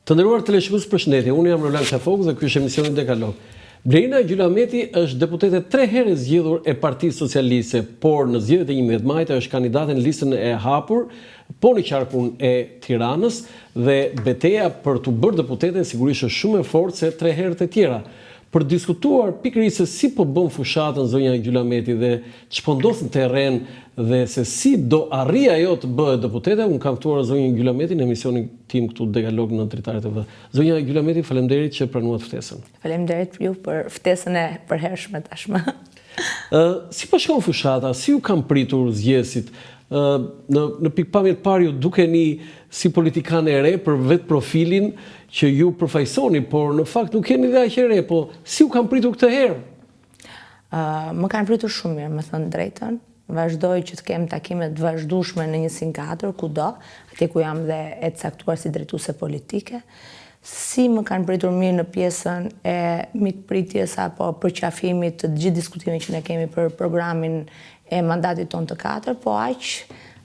Të nderuar teleshikues, përshëndetje. Unë jam Roland Shafoku dhe ky është emisioni Dekalog. Blerina Gjulameti është deputete 3 herë e zgjedhur e Partisë Socialiste, por në zgjedhjet e 11 majit është kandidate në listën e hapur po në qarkun e Tiranës dhe betejë për të bërë deputete sigurisht është shumë e fortë se 3 herët e tjera. Për diskutuar pikërisht se si po bën fushatën zonja Gjulameti dhe ç'po ndodh në terren dhe se si do arrijë ajo të bëhet deputete, unë kam ftuar zonjën Gjulameti në emisionin tim këtu Dekalog në Dritare TV. Zonja Gjulameti, faleminderit që pranuat ftesën. Faleminderit ju për ftesën e përhershme tashmë. Si po shkon fushata? Si ju kam pritur zgjedhësit? Në pikpamjen e parë ju dukeni si politikanë e re për vetë profilin që ju përfaqësoni, por në fakt nuk keni dhe aq e re, po si u kanë pritur këtë herë? Më kanë pritur shumë mirë, me thënë drejtën. Vazhdoj që të kem takime të vazhdueshme në 104 kudo, atje ku jam dhe e caktuar si drejtuese politike. Si më kanë pritur mirë në pjesën e mikpritjes apo përqafimit të gjithë diskutimit që ne kemi për programin e mandatit tonë të 4, po aq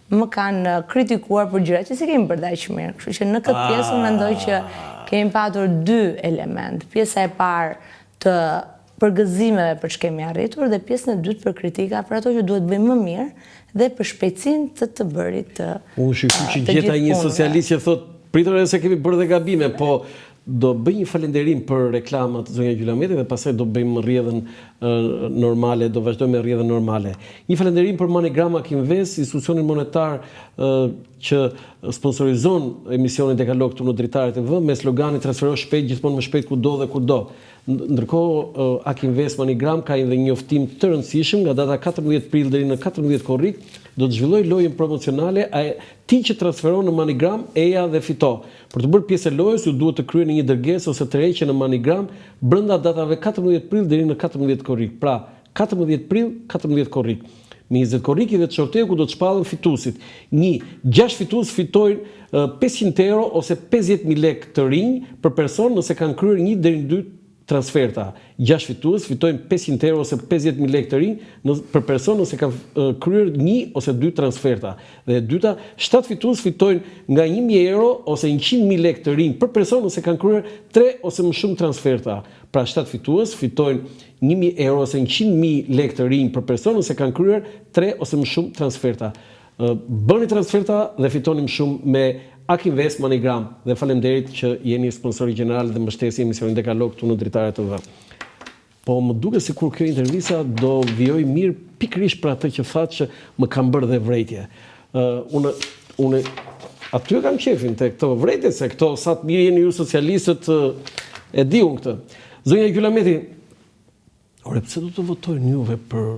më kanë kritikuar për gjëra që si kemi bërë aq mirë. Kështu që në këtë pjesë mendoj që kemi patur 2 element. Pjesa e parë të përgëzimeve për që kemi arritur dhe pjesën e dytë për kritika për ato që duhet bëjmë më mirë dhe për shpejtësinë të të bërit të unë shikoj që gjeta një socialist që thot pritur edhe se kemi bërë dhe gabime, po do bëj një falënderim për reklamat zonja Gjulameti dhe pastaj do bëjmë rrjedhën normale, do vazhdojmë me rrjedhën normale. Një falënderim për MoneyGram Invest, institucionin monetar që sponsorizon emisionin Dekalog këtu në Dritare TV me sloganin transfero shpejt, gjithmonë më shpejt kudo dhe kurdo. Ndërkohë Akinvest MoneyGram ka edhe një njoftim të rëndësishëm nga data 14 prill deri në 14 korrik, do të zhvilloj lojën promocionale ti që transferon në MoneyGram eja dhe fito. Për të bërë pjesë e lojës ju duhet të kryeni një dërgesë ose tërheqje në MoneyGram brenda datave 14 prill deri në 14 korrik. Pra 14 prill, 14 korrik. Me 20 korriki dhe të shorteku do të shpallen fituesit. 6 fitues fitojnë 500 euro ose 50.000 lekë të rinj për person nëse kanë kryer 1 deri në 2 transferta. 6 fitues fitojnë 500 euro ose 50.000 lekë të rinj për person nëse kanë kryer 1 ose 2 transferta. Dhe e dyta, 7 fitues fitojnë nga 1.000 euro ose 100.000 lekë të rinj për person nëse kanë kryer 3 ose më shumë transferta. Pra 7 fitues fitojnë 1.000 euro ose 100.000 lekë të rinj për person nëse kanë kryer 3 ose më shumë transferta. Bëni transferta dhe fitoni më shumë me Akinvest MoneyGram dhe faleminderit që jeni sponsori gjeneral dhe mbështesi emisionin Dekalog këtu në Dritare TV. Po më duket sikur kjo intervista do vijoj mirë pikërisht për atë që thatë që më kanë bërë dhe vrejtje. Unë aty kam qefin te këto vrejtje se këto sa të mirë jeni ju socialistët e di unë këtë. Zonja Gjulameti, ore pse do të votojnë juve për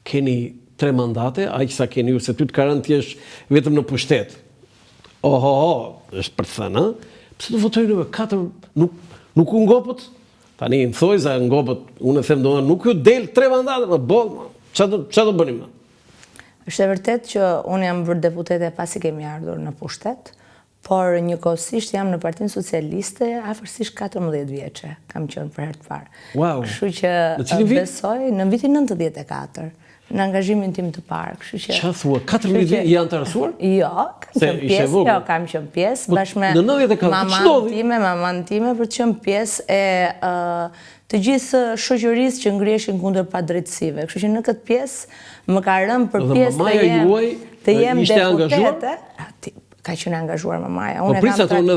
keni 3 mandate, aq sa keni ju se ty të ka rënë ti je vetëm në pushtet. Është për të thënë, pse do votojnë juve 4, nuk u ngopët? Tani më thoj za ngopët, unë them domethënë nuk ju del 3 mandate, më boll, ç'a do bënim? Është e vërtet që unë jam bërë deputete pasi kemi ardhur në pushtet, por njëkohësisht jam në Partinë Socialiste afërsisht 14 vjeçe, kam qenë për herë të parë. Wow. Kështu që besoj në vitin 94. Në angazhimin tim të parë. Qa thua, 14 vjetë janë të arsuar? Jo, kam qenë pjesë, bashkë me maman time për të qenë pjesë e të gjithë shoqërisë që ngriheshin kundër padrejtësive. Kështu që në këtë pjesë më ka rënë për pjesë të jem deputete. Ka qenë angazhuar mamaja. Po prisa tonë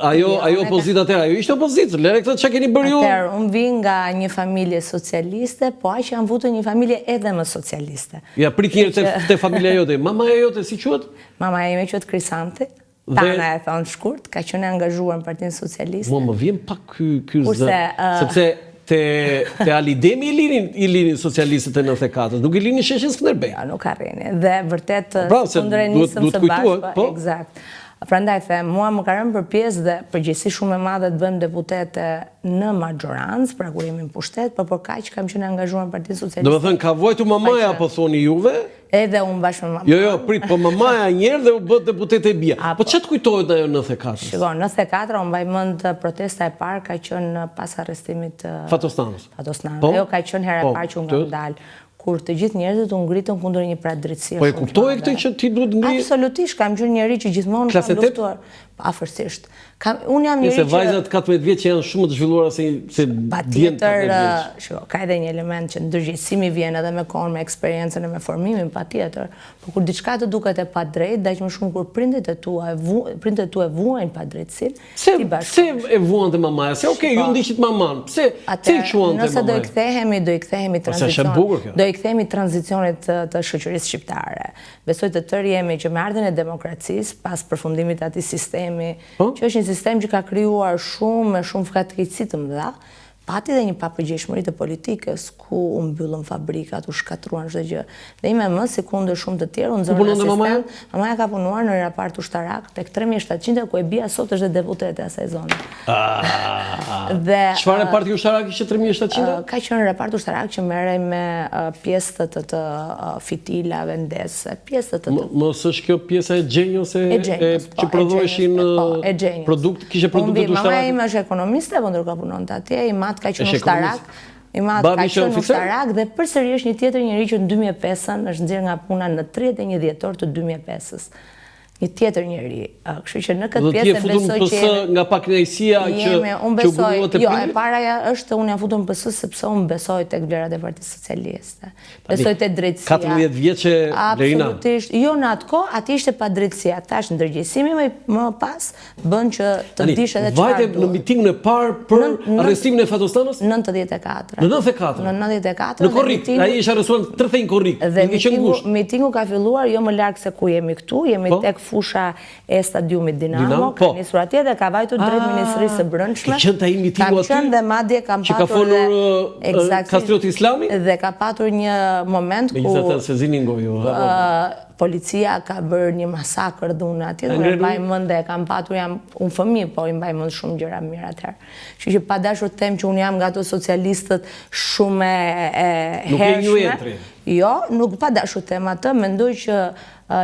ajo opozita atëherë, ajo ishte opozitë, lere këtë çka keni bërë ju? Atëherë, unë vi nga një familje socialiste, po aq jam vutur një familje edhe më socialiste. Ja, prit njërë te familja jote. Mamaja jote si quhet? Mamaja ime quhet Krisanti. Tana e thonë shkurt, ka qenë angazhuar në Partinë Socialiste. Më vjen pak ky zë, sepse te Alidemi i linin socialistët e 94, nuk i linin Sheshin Skënderbej. Ja, nuk arrini. Dhe vërtet kundër nisëm së bashku, eksakt. Prandaj them, mua më ka rënë për pjesë dhe përgjegjësi shumë e madhe të bëjmë deputete në majorancë, pra kur jemi në pushtet, por kaq kam qenë angazhuar në Partinë Socialiste. Domethënë ka vojtu mamaja apo thoni juve? Edhe unë bashkë me mamaja. Jo, prit, po mamaja njerë dhe u bët deputete e bia. Po ç'a të kujtohet ajo 94? Shiko, 94 unë mbaj mend protesta e parë ka qenë pas arrestimit Fatostanës. Ajo ka qenë hera e parë që unë kam dalë. kur të gjithë njerëzit u ngritën kundër një pradritësie. Po e kuptoj këtë që ti duhet ngri. Absolutisht, kam qenë njeri që gjithmonë kam luftuar. Afërsisht. Unë jam njeri që... Nëse vajzat 14 vjeç që janë shumë të zhvilluara se djenë 14 vjeç. Ka edhe një element që ndërgjegjësimi vjen edhe me kohën, me eksperiencën e me formimin, patjetër. Por kur diçka të duket e padrejtë, daq më shumë kur prindët e tu e vuajnë padrejtësinë, ti bashkë. Pse e vuante mamaja? Se okay, ju ndiqit maman. Pse i quante mamaja? Nëse do i kthehemi tranzicionit. Do i kthehemi tranzicionit të shoqërisë shqiptare. Besoj të tërë jemi që me ardhen e demokracisë, pas përfundimit të atij sistemi, që është një sistem që ka krijuar me shumë fatkeqësi të mëdha, pati dhe një papërgjegjshmëri të politikës ku u mbyllën fabrikat, u shkatruan çdo gjë. Dhe ime më si kundër shumë të tjerë, unë zonën asistent, mamaja ka punuar në repart ushtarak tek 3700 ku e bia sot është deputete asaj zone. Çfarë reparti ushtarak ishte 3700? Ka qenë repart ushtarak që merrej me pjesë të fitila, vendese, pjesë të. Mos është kjo pjesa e Gjenjos që prodhoheshin produkt, kishte produkte ushtarake. Mamaja ime është ekonomiste, po ndërkohë punonte atje, ka qenë ushtarak, dhe përsëri është një tjetër njeri që në 2005-ën është nxjerrë nga puna në 31 dhjetor të 2005-ës. Një tjetër njeri. Kështu që në këtë pjesë e besoj që nga pak kënaqësia që u bënuat të jo, e paraja është unë jam futur në PS sepse unë besoj tek vlerat e Partisë Socialiste. Besoj te drejtësia. 14 vjeçë Lerina. Absolutisht. Jo në atë kohë, aty ishte pa drejtësia. Tash ndërgjegjësimi më pas bën që të dish edhe çfarë. Vajte në mitingun e parë për arrestimin e Fatostanës? 94. Në 94. Në 94. Në Korrik. Ai ishte arrestuar 30 Korrik. Dhe mitingu ka filluar jo më larg se ku jemi këtu, jemi tek fusha e stadiumit Dinamo, ka nisur atje dhe ka vajtur drejt Ministrisë së Brendshme. Ka qenë ai mitingu aty? Ka qenë dhe madje kam patur. Që ka folur Kastrioti Islami? Dhe ka patur një moment ku megjithatë se zini ngoju. Policia ka bërë një masakër dhe unë atje, dhe mbaj mend dhe kam patur, jam unë fëmijë, po i mbaj mend shumë gjëra mirë atëherë. Kështu që pa dashur të them që unë jam nga ato socialistët shumë e hershme. Nuk je një entri. Jo, nuk pa dashur të them atë, mendoj që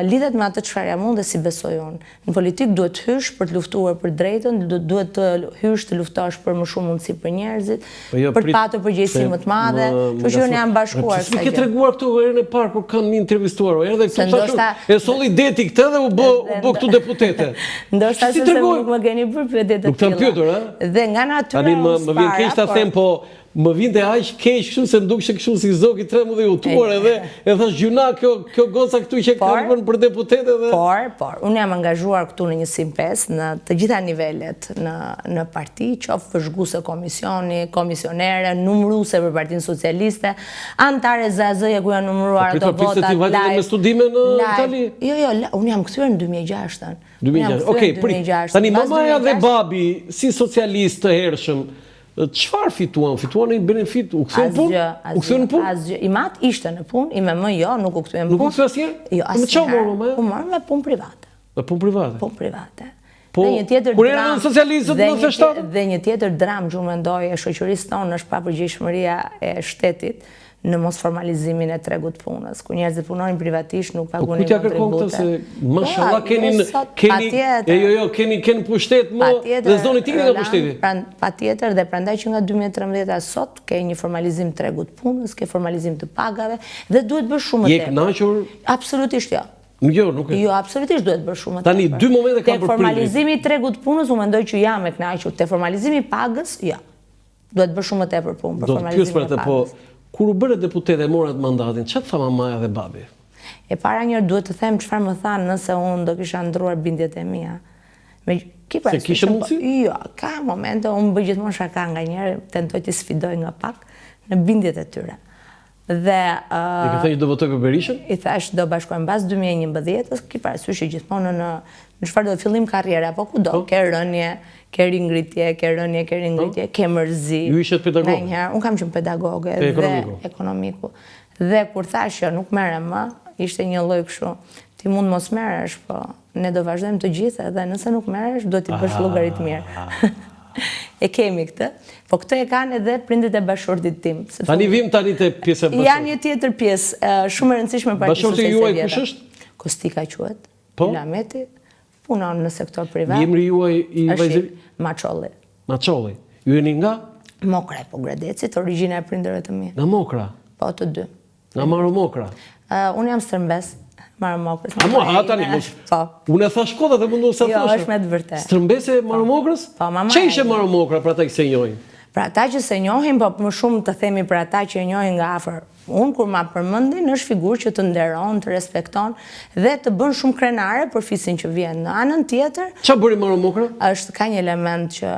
lidhet me atë çfarë jam unë dhe si besoj unë. Në politik duhet hysh për të luftuar për drejtën, duhet të hysh të luftosh për më shumë mundësi për njerëzit, për të patur përgjegjësi më të madhe. Kështu që unë jam bashkuar kësaj. Si ke treguar këtu herën e parë kur kanë më intervistuar, edhe këtu thashë e solli deti këtë dhe u bë këtu deputete. Ndoshta se nuk më keni bërë pyetje të tilla. Nuk të pyetur, ha? Dhe nga natyra tani më vjen keq ta them, po më vinte aq keq kështu se më dukshte kështu si zogi tremu dhe utuar edhe e thash gjuna kjo goca këtu që ka vënë për deputete dhe por unë jam angazhuar këtu në një simpes në të gjitha nivelet në parti, qoftë vëzhguese komisioni, komisionere, numëruese për Partinë Socialiste, antare ZAZ-ja ku janë numëruar ato votat. Ti vajte me studime në Itali? Jo, unë jam kthyer në 2006. 2006. Okej, tani mamaja dhe babi si socialistë të hershëm çfarë fituan? Fituan një benefit? U kthyen punë? U kthyen në punë? Asgjë. I mat ishte në punë, i me më jo, nuk u kthyen në punë. Nuk u kthyen asnjëherë? Jo, asnjëherë. U morën me punë private. Me punë private? Punë private. Po, kur erën socialistët në 97? Dhe një tjetër dram që mendoj e shoqërisë tonë është papërgjegjshmëria e shtetit në mos formalizimin e tregut punës, ku njerëzit punojnë privatisht, nuk paguajnë kontribute. Po kujt ja kërkon këtë se mashallah keni pushtet më dhe zoni tini nga pushteti. Patjetër, dhe prandaj që nga 2013 sot ke një formalizim tregut punës, ke formalizim të pagave dhe duhet bërë shumë më tepër. Je kënaqur? Absolutisht jo. Jo, nuk e. Jo, absolutisht duhet bërë shumë më tepër. Tani dy momente kam për formalizimi i tregut punës, unë mendoj që jam e kënaqur. Te formalizimi i pagës, jo. Duhet bërë shumë më tepër punë për formalizimin e pagës. Kur u bërë deputete e morët mandatin, çfarë tha mamaja dhe babi? E para njërë duhet të them çfarë më thanë nëse unë do kisha ndruar bindjet e mia. Se kishe mundësi? Jo, ka momente, unë bëj gjithmonë shaka nga njerë, tentoj të sfidoj nga pak në bindjet e tyre. Dhe i ka thënë që do votoj për Berishën? I thash do bashkojmë mbas 2011-s, ki parasysh që gjithmonë në çfarë do fillim karriere apo kudo, ke rënje, ke ringritje, ke mërzi. Ju ishet pedagoge? Unë kam qenë pedagoge dhe ekonomiku. Dhe kur thash që nuk merrem më, ishte një lloj kështu, ti mund mos merresh, po ne do vazhdojmë të gjithë dhe nëse nuk merresh, duhet t'i bësh llogarit mirë. E kemi këtë, po këtë e kanë edhe prindit e bashkëshortit tim. Tani vim tani te pjesa e bashkëshortit. Janë një tjetër pjesë shumë e rëndësishme për Partisë Socialiste. Bashkëshorti juaj kush është? Kostika quhet. Ilameti, punon në sektor privat. Emri juaj i vajzëri? Maçolli. Maçolli. Ju jeni nga? Mokra e Pogradecit, origjina e prindërve të mi. Nga Mokra? Po, të dy. Nga Maromokra? Unë jam stërmbes. Maromokrës. Tani, unë e thash koda dhe mundu sa Jo, thoshe. është me të vërtet. Stërmbese Maromokrës? Po, mama. Që ishe Maromokra për ata që se njohin? Për ata që se njohin, po më shumë të themi për ata që e njohin nga afër. Unë kur ma përmendin është figurë që të nderon, të respekton dhe të bën shumë krenare për fisin që vjen. Në anën tjetër, Ç'a bëri Maromokra? Ka një element që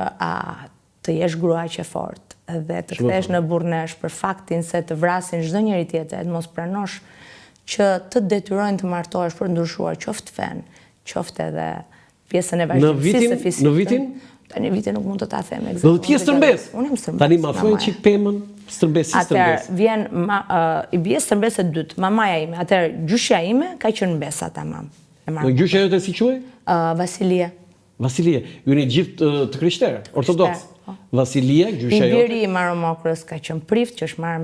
të jesh grua që fort dhe të kthesh në burrnesh për faktin se të vrasin çdo njeri tjetër, të mos pranosh që të detyrojnë të martohesh për ndryshuar qoftë fen, qoftë edhe pjesën e vazhdimësisë së fisikut. Në vitin? Tani vitin nuk mund të ta them eksaktësisht. Do të jesh stërmbes. Unë jam stërmbes. Tani ma thuajnë çik pemën, stërmbes. Atëherë vjen i bie stërmbes e dytë, mamaja ime. Atëherë gjyshja ime ka qenë mbesa tamam. Në gjyshja jote si quhej? Vasilia. Vasilia. Ju jeni gjithë të krishterë, ortodoks. Vasilia, gjyshja jote. I biri i Maromokrës ka qenë prift, që është marrë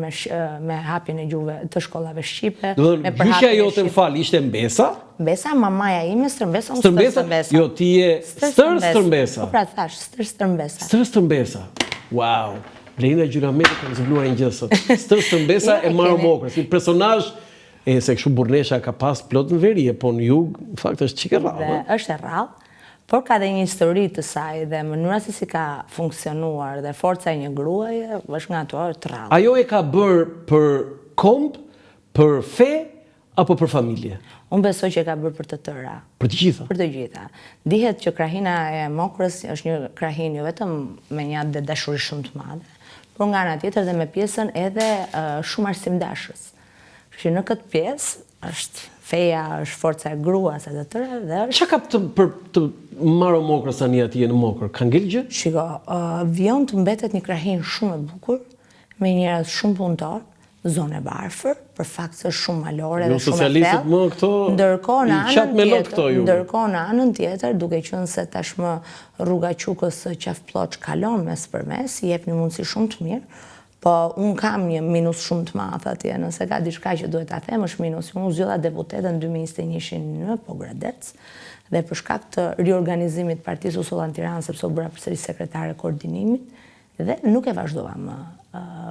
me hapjen e gjuhëve të shkollave shqipe. Gjyshja jote më fal, ishte mbesa? Mbesa, mamaja ime stërmbesa, unë stërmbesa. Jo, ti je stërmbesa. Po pra thash, stërmbesa. Stërmbesa. Wow. Blerina Gjylameti ka zbuluar një gjë sot. Stërmbesa e Maromokrës, një personazh se kështu burrnesha ka pas plot në veri, po në jug, në fakt është çike rrallë. Është e rrallë. Por ka dhe një histori të saj dhe mënyra se si ka funksionuar dhe forca e një gruaje është nga ato të rrallë. Ajo e ka bërë për komb, për fe apo për familje? Unë besoj që e ka bërë për të tëra. Për të gjitha? Për të gjitha. Dihet që krahina e Mokrës është një krahin jo vetëm me një atë dashuri shumë të madhe, por nga ana tjetër dhe me pjesën edhe shumë arsimdashës. Që në këtë pjesë është feja, është forca e gruas e të tëra dhe është... Çka ka për të Maromokrës tani atje në Mokrë? Ka ngel gjë? Shiko, vjen të mbetet një krahin shumë e bukur, me njerëz shumë punëtor, zonë e varfër, për fakt se është shumë malore dhe shumë e thellë. Ndërkohë në anën tjetër, duke qenë se tashmë rruga Qukës Qafploç kalon mes për mes, i jep një mundësi shumë të mirë. Po, unë kam një minus shumë të madh atje, nëse ka diçka që duhet ta them, është minus. Unë zgjodha deputetën 2021 në Pogradec dhe për shkak të riorganizimit Partisë Usollan Tiranë, sepse u bëra përsëri sekretare koordinimit dhe nuk e vazhdova më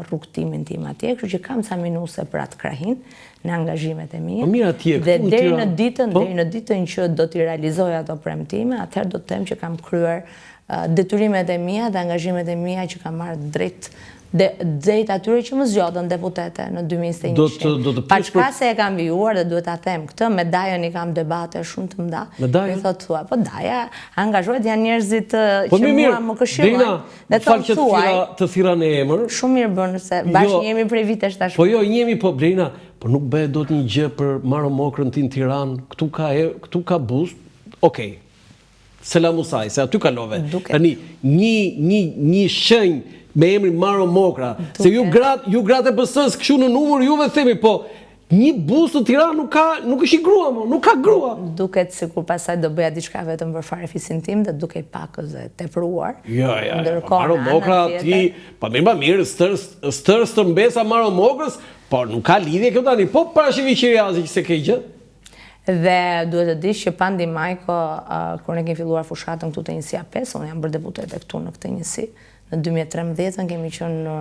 rrugtimin tim atje, kështu që kam ca minuse për atë krahin në angazhimet e mia. Dhe deri në ditën që do t'i realizoj ato premtime, atëherë do të them që kam kryer detyrimet e mia dhe angazhimet e mia që kam marrë drejt atyre që më zgjodën deputete në 2021. Paqka se e kam vijuar dhe duhet ta them këtë, medajën i kam debate shumë të mëdha. Medajën? Po daja, angazhohet janë njerëzit që mua më këshillojnë. Dhe të thuaj, të thira në emër. Shumë mirë bën se bashkë jemi prej vitesh tashmë. Po jo, jemi po Blerina, po nuk bëhet dot një gjë për Maromokrën ti në Tiranë, këtu ka buzë. Okej. Selamusaj, se aty kalove. Tani një shenjë me emrin Maromokra, se ju gratë e PS-s kështu në numër juve themi, po një buzë të Tiranë nuk është i grua, nuk ka grua. Duket sikur pastaj do bëja diçka vetëm për fare fisin tim dhe duke i pakës dhe tepruar. Jo, Maromokra ti, pa mirë, stërmbesa Maromokrës, po nuk ka lidhje kjo tani, po parashikoj Qiriazi që se ke gjë. Dhe duhet të dish që Pandi Majko, kur ne kemi filluar fushatën këtu te njësia 5, unë jam bërë deputete këtu në këtë njësi. Në 2013 kemi qenë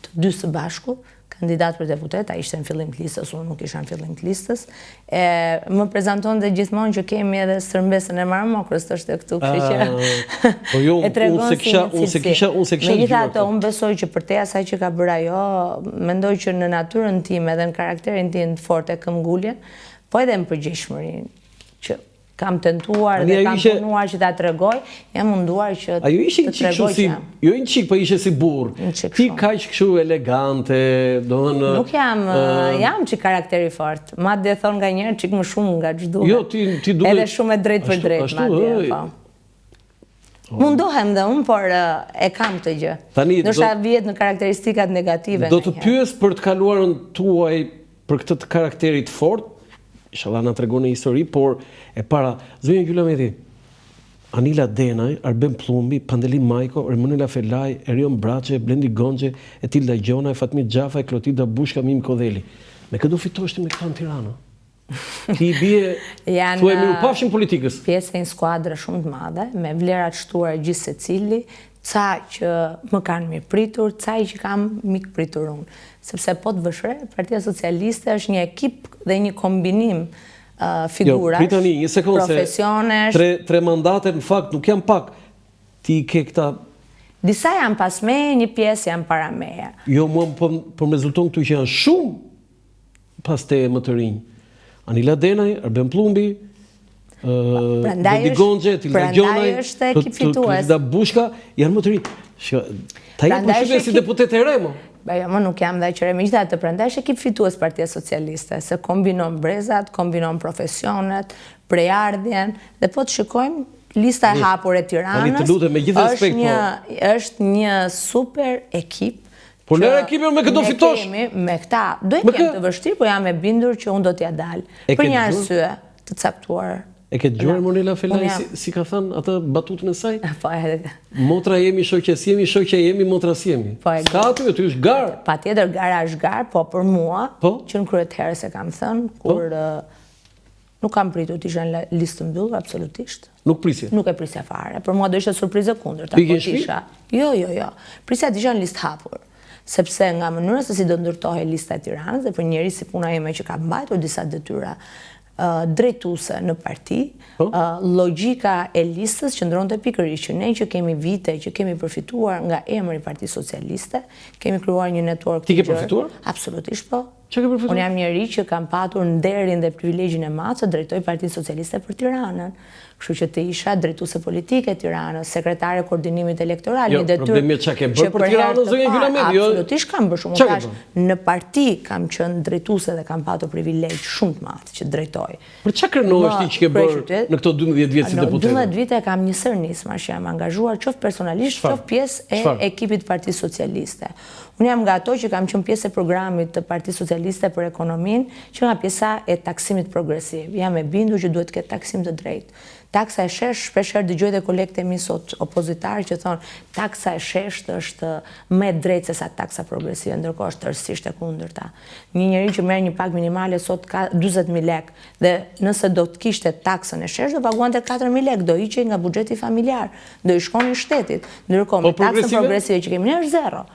të dy së bashku, kandidat për deputet, a ishte në fillim të listës, unë nuk isha në fillim të listës. Më prezanton dhe gjithmonë që kemi edhe stërmbesën e Maromokrës të është këtu, po jo, unë se kisha Megjithatë, unë besoj që për te asaj që ka bërë ajo, mendoj që në natyrën tim edhe në karakterin tim të fortë e këmbguljen, po edhe në përgjegjshmërinë që kam tentuar dhe kam punuar që ta tregoj, jam munduar që të tregoj që jam. Jo një qik, po ishe si burë. Ti kaq kështu elegante, nuk jam që karakteri fort. Madje thonë nga njerë qik më shumë nga çdo. Jo, ti duhet... Edhe shumë e drejt për drejt, madje. Mundohem dhe unë, por e kam të gjë. Ndoshta vjet në karakteristikat negative. Do të pyes për të kaluarën tuaj për këtë të karakterit fort, inshallah na tregon një histori, por e para, zonja Gjylameti, Anila Denaj, Arben Plumbi, Pandelin Majko, Ermonela Felaj, Erion Braçe, Blendi Gonxhe, Etilda Gjona, Fatmir Xhafaj, Klotilda Bushka, Mim Kodheli. Me këtë do fitosh ti me këta në Tiranë? Ti i bie, thua mirupafshim politikës. Pjesë e një skuadrë shumë të madhe, me vlerat shtuar gjithë secili, ca që më kanë mirë pritur, ca që kam mikë pritur unë. Sepse po të vëshre, Partia Socialiste është një ekip dhe një kombinim figurash, profesionesh. Tre mandate në fakt nuk janë pak, ti ke këta... Disa janë pas meje, një pjesë janë para meje. Jo, mua për me rezulton këtu që janë shumë pas te më të rinj. Anila Denaj, Arben Plumbi, Vendi Gonxhe, Tilda Gjonaj, Tilda Bushka, janë më të rinj. Ta jetë përshime si deputet e remo. Jo, më nuk jam dhe qëre me gjitha të prandaj është ekip fitues Partia Socialiste, se kombinon brezat, kombinon profesionet, prejardhjen, dhe po të shikojmë lista e hapur e Tiranës është një super ekip. Por lërë ekipin me këto fitosh? Me këta, do e kem të vështirë, po jam e bindur që unë do t'ja dalë. Për një arsye të caktuar. E ke gjurë Monela Felaj, si ka thënë atë batutën e saj? Motra jemi shoqes, jemi shoqe jemi, motra si jemi. Ska aty, aty është garë. Pa tjetër gara është garë, po për mua, që në kryet herës e kam thënë, kur nuk kam pritur të isha në listë mbyllur, absolutisht. Nuk prisje? Nuk e prisja fare. Për mua do ishte surprizë kundërta. Jo. Prisja të isha në listë hapur. Sepse nga mënyra se si do ndërtohej lista e Tiranës dhe për njeri si puna jeme që ka mbajtur disa detyra drejtuese në parti, logjika e listës qëndronte pikërisht që ne që kemi vite, që kemi përfituar nga emri Partisë Socialiste, kemi krijuar një network. Ti ke përfituar? Absolutisht po. Çka ke përfituar? Unë jam njeri që kam patur nderin dhe privilegjin e madh të drejtoj Partisë Socialiste për Tiranën. Kështu që të isha drejtuese politike e Tiranës, sekretare koordinimit elektoral, një detyrë. Problemi çka ke bërë për Tiranën, zonja Gjulamedi? Absolutisht kam bërë shumë. Në parti kam qenë drejtuese dhe kam patur privilegj shumë të madh që drejtoj. Për çka krenohesh ti që ke bërë në këto 12 vjet si deputet? Në 12 vite kam një sërnisma që jam angazhuar qoftë personalisht, qoftë pjesë e ekipit Partisë Socialiste. Unë jam nga ato që kam qenë pjesë e programit të Partisë Socialiste për ekonominë, që nga pjesa e taksimit progresiv. Jam e bindur që duhet të ketë taksim të drejtë. Taksa e shesh, shpeshherë dëgjoj dhe kolegët e mi sot opozitarë që thonë taksa e shesh është më e drejtë se sa taksa progresive, ndërkohë është tërësisht e kundërta. Një njeri që merr një pagë minimale sot ka 40.000 lekë dhe nëse do të kishte taksën e shesh do paguante 4.000 lekë, do hiqej nga buxheti familjar, do i shkonin shtetit. Ndërkohë me taksën progresive që kemi ne është zero.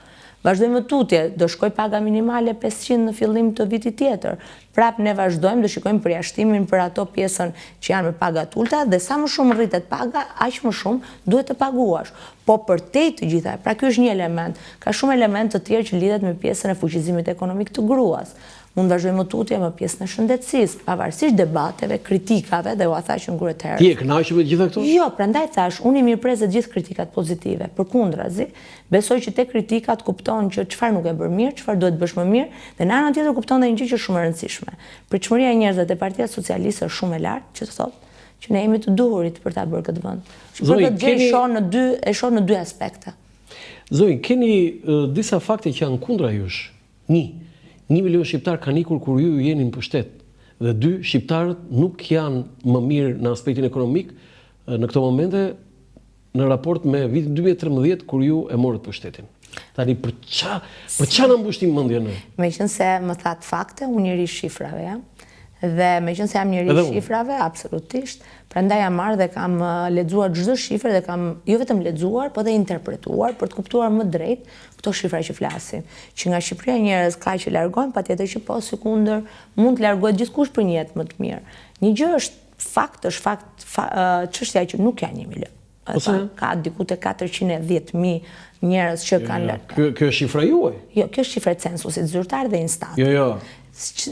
Vazhdojmë tutje, do shkoj paga minimale 500 në fillim të vitit tjetër. Prap ne vazhdojmë, do shikojmë përjashtimin për ato pjesën që janë me paga të ulta dhe sa më shumë rritet paga, aq më shumë duhet të paguash. Po përtej të gjitha, pra ky është një element, ka shumë elementë të tjerë që lidhet me pjesën e fuqizimit ekonomik të gruas. Unë vazhdojmë tutje me pjesën e shëndetësisë, pavarësisht debateve, kritikave, dhe u a thashë në kryetare. Ti e kënaqur me të gjitha këto? Jo, prandaj thash, unë i mirëpres të gjithë kritikat pozitive. Përkundrazi, besoj që te kritikat kupton që çfarë nuk e bër mirë, çfarë duhet bësh më mirë, dhe në anën tjetër kupton edhe një gjë që është shumë e rëndësishme. Pritshmëria e njerëzve te Partia Socialiste është shumë e lartë, që të thotë që ne jemi të duhurit për ta bërë këtë vend. Për këtë gjë e shoh në dy aspekte. Zoj, keni disa fakte që janë kundra jush. 1 milion shqiptar kanë ikur kur ju jeni në pushtet. Dhe 2, shqiptarët nuk janë më mirë në aspektin ekonomik në këto momente në raport me vitin 2013 kur ju e morët pushtetin. Tani për qa në mbushtim mendjen në? Meqense më thatë fakte, unë njëri shifrave jam. Dhe meqense jam njëri shifrave, absolutisht, prandaj jam marrë dhe kam lexuar çdo shifër dhe kam jo vetëm lexuar, po dhe interpretuar për të kuptuar më drejt këto shifra që flasim. Që nga Shqipëria njerëz ka që largojnë, patjetër që po sekundër mund të largohet gjithkush për një jetë më të mirë. Një gjë është fakt çështja që nuk janë 1 milion. Ka diku te 410.000 njerëz që kanë. Kjo është shifra juaj? Jo, kjo është shifra e censusit zyrtar dhe Instat. Jo.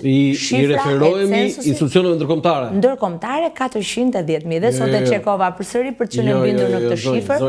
I referohemi institucioneve ndërkombëtare. Ndërkombëtare 410.000 dhe sot e çekova përsëri për të qenë bindur në këtë shifër.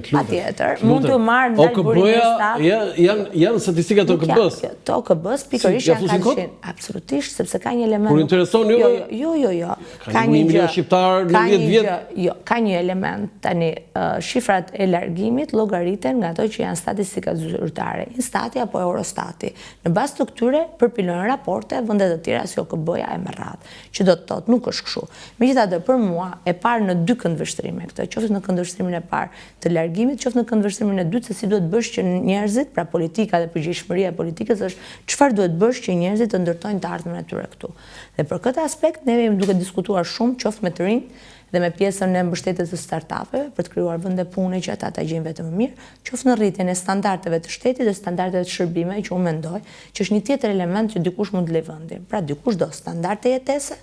Patjetër, mund të marr ndaj burimit të Instat. Janë statistikat të OKB-s. Të OKB-s pikërisht janë 400. Absolutisht, sepse ka një element. Kur intereson ju? Jo. Ka një milion shqiptar në 10 vjet. Jo, ka një element tani shifrat e largimit llogariten nga ato që janë statistikat zyrtare, Instati apo Eurostati. Në bazë të këtyre përpilojnë raport vendet të tjera si OKB-ja e merrat, që do të thotë nuk është kështu. Megjithatë, për mua e parë në 2 këndvështrime këtë, qoftë në këndvështrimin e parë të largimit, qoftë në këndvështrimin e dytë se si duhet bësh që njerëzit, pra politika dhe përgjegjësiria e politikës është çfarë duhet bësh që njerëzit të ndërtojnë të ardhmen e tyre këtu. Dhe për këtë aspekt ne jemi duke diskutuar shumë, qoftë me të rinj dhe me pjesën e mbështetjes të startupeve për të krijuar vende pune që ata ta gjejnë vetëm më mirë, qoftë në rritjen e standardeve të shtetit dhe standardeve të shërbimeve që unë mendoj që është një tjetër element që dikush mund të lejë vendin. Pra dikush do standarde jetese,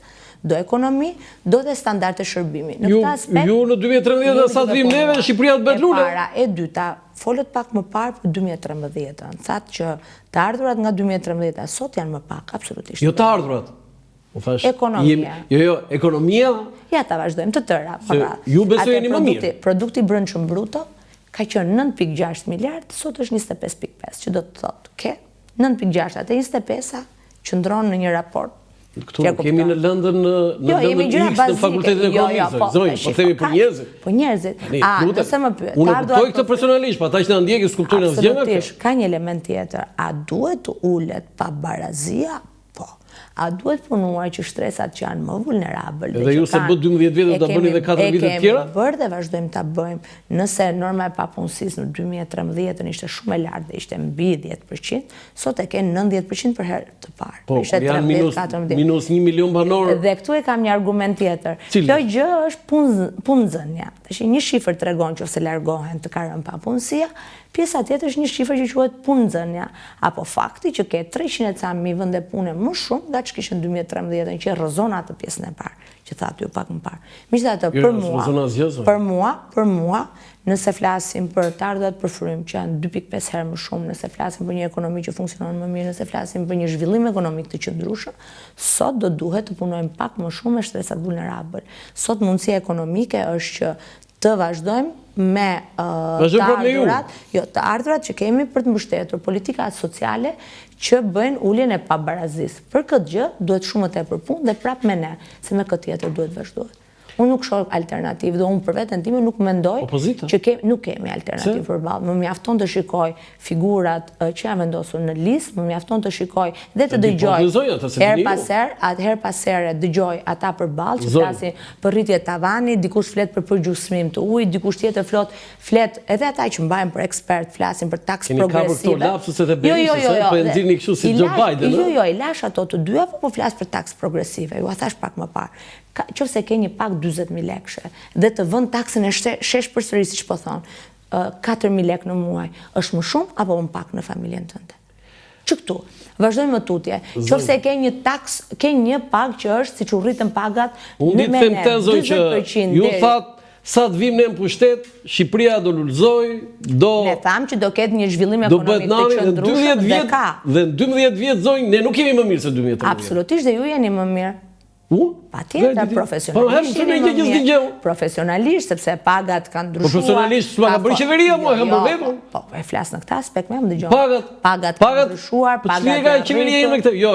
do ekonomi, do dhe standarde shërbimi. Në këtë aspekt, ju në 2013 sa të vim neve, Shqipëria të bëhet lule. E para, e dyta, folët pak më parë për 2013-ën. Thatë që të ardhurat nga 2013 sot janë më pak, absolutisht. Jo të ardhurat. Ekonomia. Jo, ekonomia. Ja, ta vazhdojmë të tëra. Ju besojeni më mirë. Produkti brendshëm bruto ka qenë 9.6 miliard, sot është 25.5, që do të thotë ke 9.6, atë 25-a qëndron në një raport. Këtu kemi në Lëndën X në fakultetin e ekonomisë. Zonjë, po themi për njerëzit. Po njerëzit. Nëse më pyet. Unë kuptoj këtë personalisht, pa ata që na ndjekin skulpturën e zgjenga. Absolutisht, ka një element tjetër. A duhet të ulet pa barazia? Po. A duhet punuar që shtresat që janë më vulnerabël? Edhe ju se bë 12 vjetë do bëni dhe 4 vite të tjera? E kemi bërë dhe vazhdojmë ta bëjmë. Nëse norma e papunësisë në 2013 ishte shumë e lartë dhe ishte mbi 10%, sot e ke 90% për herë të parë. Po, janë minus 1 milion banorë. Dhe këtu e kam një argument tjetër. Kjo gjë është punëzënja. Një shifër tregon që ose largohen të ka rënë papunësia, pjesa tjetër është një shifër që quhet punëzënja, apo fakti që ke 300 e ca mijë vende pune më shumë nga që kishën 2013 që rrëzon atë pjesën e parë, që thatë ju pak më parë. Megjithatë, për mua, nëse flasim për të ardhurat për frym, që janë 2.5 herë më shumë, nëse flasim për një ekonomi që funksionon më mirë, nëse flasim për një zhvillim ekonomik të qëndrueshëm, sot do duhet të punojmë pak më shumë me shtresat vulnerabël. Sot mundësia ekonomike është që të vazhdojmë me të ardhurat që kemi për të mbështetur politikat sociale që bëjnë uljen e pabarazisë. Për këtë gjë duhet shumë të tepër punë dhe prapë me ne, se me këtë tjetër duhet vazhdohet. Unë nuk shoh alternativë dhe unë për veten time nuk mendoj që nuk kemi alternativë përballë. Më mjafton të shikoj figurat që janë vendosur në listë, më mjafton të shikoj dhe të dëgjoj her pas here dëgjoj ata përballë që flasin për rritje tavani, dikush flet për përgjysmim të ujit, dikush tjetër flet edhe ata që mbajnë për ekspert flasin për taksë progresive. Keni ka lapsuset e Berishës, po e nxirrni kështu si Joe Biden. Jo, i lash ato të dyja, po flas për taksë progresive. Ju a thash pak më parë. Qofse ke një pak 40.000 lekë dhe të vënë taksën e shesh përsëri, siç po thon, 4.000 lekë në muaj, është më shumë apo më pak në familjen tënde? Që këtu, vazhdojmë më tutje. Qofse ke një taks, ke një pagë që është siç u rritën pagat me 20%. Ju thatë sa të vim ne në pushtet, Shqipëria do lulëzoj, ne thamë që do ketë një zhvillim ekonomik të qëndrueshëm dhe ka. Dhe në 12 vjetë zonjë, ne nuk kemi më mirë se 2013. Absolutisht, dhe ju jeni më mirë. Patjetër, profesionalisht, sepse pagat kanë ndryshuar. Profesionalisht, s'ma ka bërë qeveria, mua, kam bërë vetëm. Po, e flas në këtë aspekt, më dëgjoj. Pagat kanë ndryshuar, pagat kanë qeveria.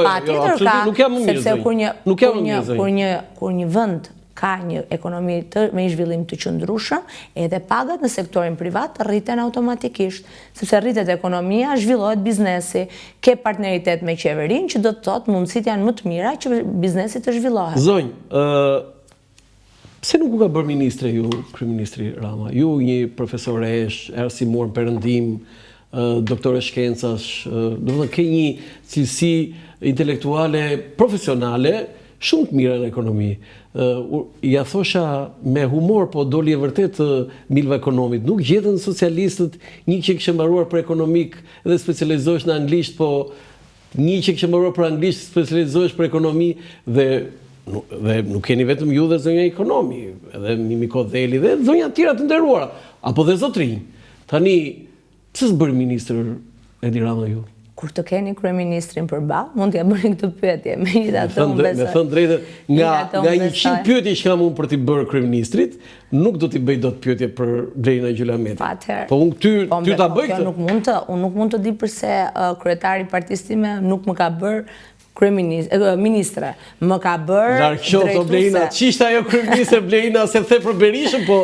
Patjetër ka, sepse kur një vend ka një ekonomi me një zhvillim të qëndrueshëm, edhe pagat në sektorin privat rriten automatikisht, sepse rritet ekonomia, zhvillohet biznesi, ke partneritet me qeverinë që do të thotë mundësit janë më të mira që biznesi të zhvillohet. Zonjë, pse nuk u ka bërë ministre ju, kryeministri Rama? Ju një profesoresh, arsimor në perëndim, doktore shkencash, do të thonë ke një cilësi intelektuale, profesionale, shumë të mira në ekonomi. Ja thosha me humor, po doli e vërtet milva ekonomit. Nuk gjetën socialistët një që kishë mbaruar për ekonomik dhe specializohesh në anglisht, po një që kishë mbaruar për anglisht specializohesh për ekonomi dhe nuk keni vetëm ju dhe zonja ekonomi, edhe Mimiko Dheli dhe zonja tjera të nderuara, apo dhe zotrinj. Tani, pse s'bëri ministër Edi Rama ju? Kur të keni kryeministrin përballë, mund t'ja bëni këtë pyetje. Megjithatë, unë besoj. Me thënë drejtë, nga 100 pyetje që kam unë për t'i bërë kryeministrit, nuk do t'i bëj dot pyetje për Blerina Gjylameti. Po unë ty ta bëj këtë. Unë nuk mund të di pse kryetari i partisë time nuk më ka bërë ministre, më ka bërë drejtuese. Blerina, ç'ishte ajo kryeministre Blerina se the për Berishën, po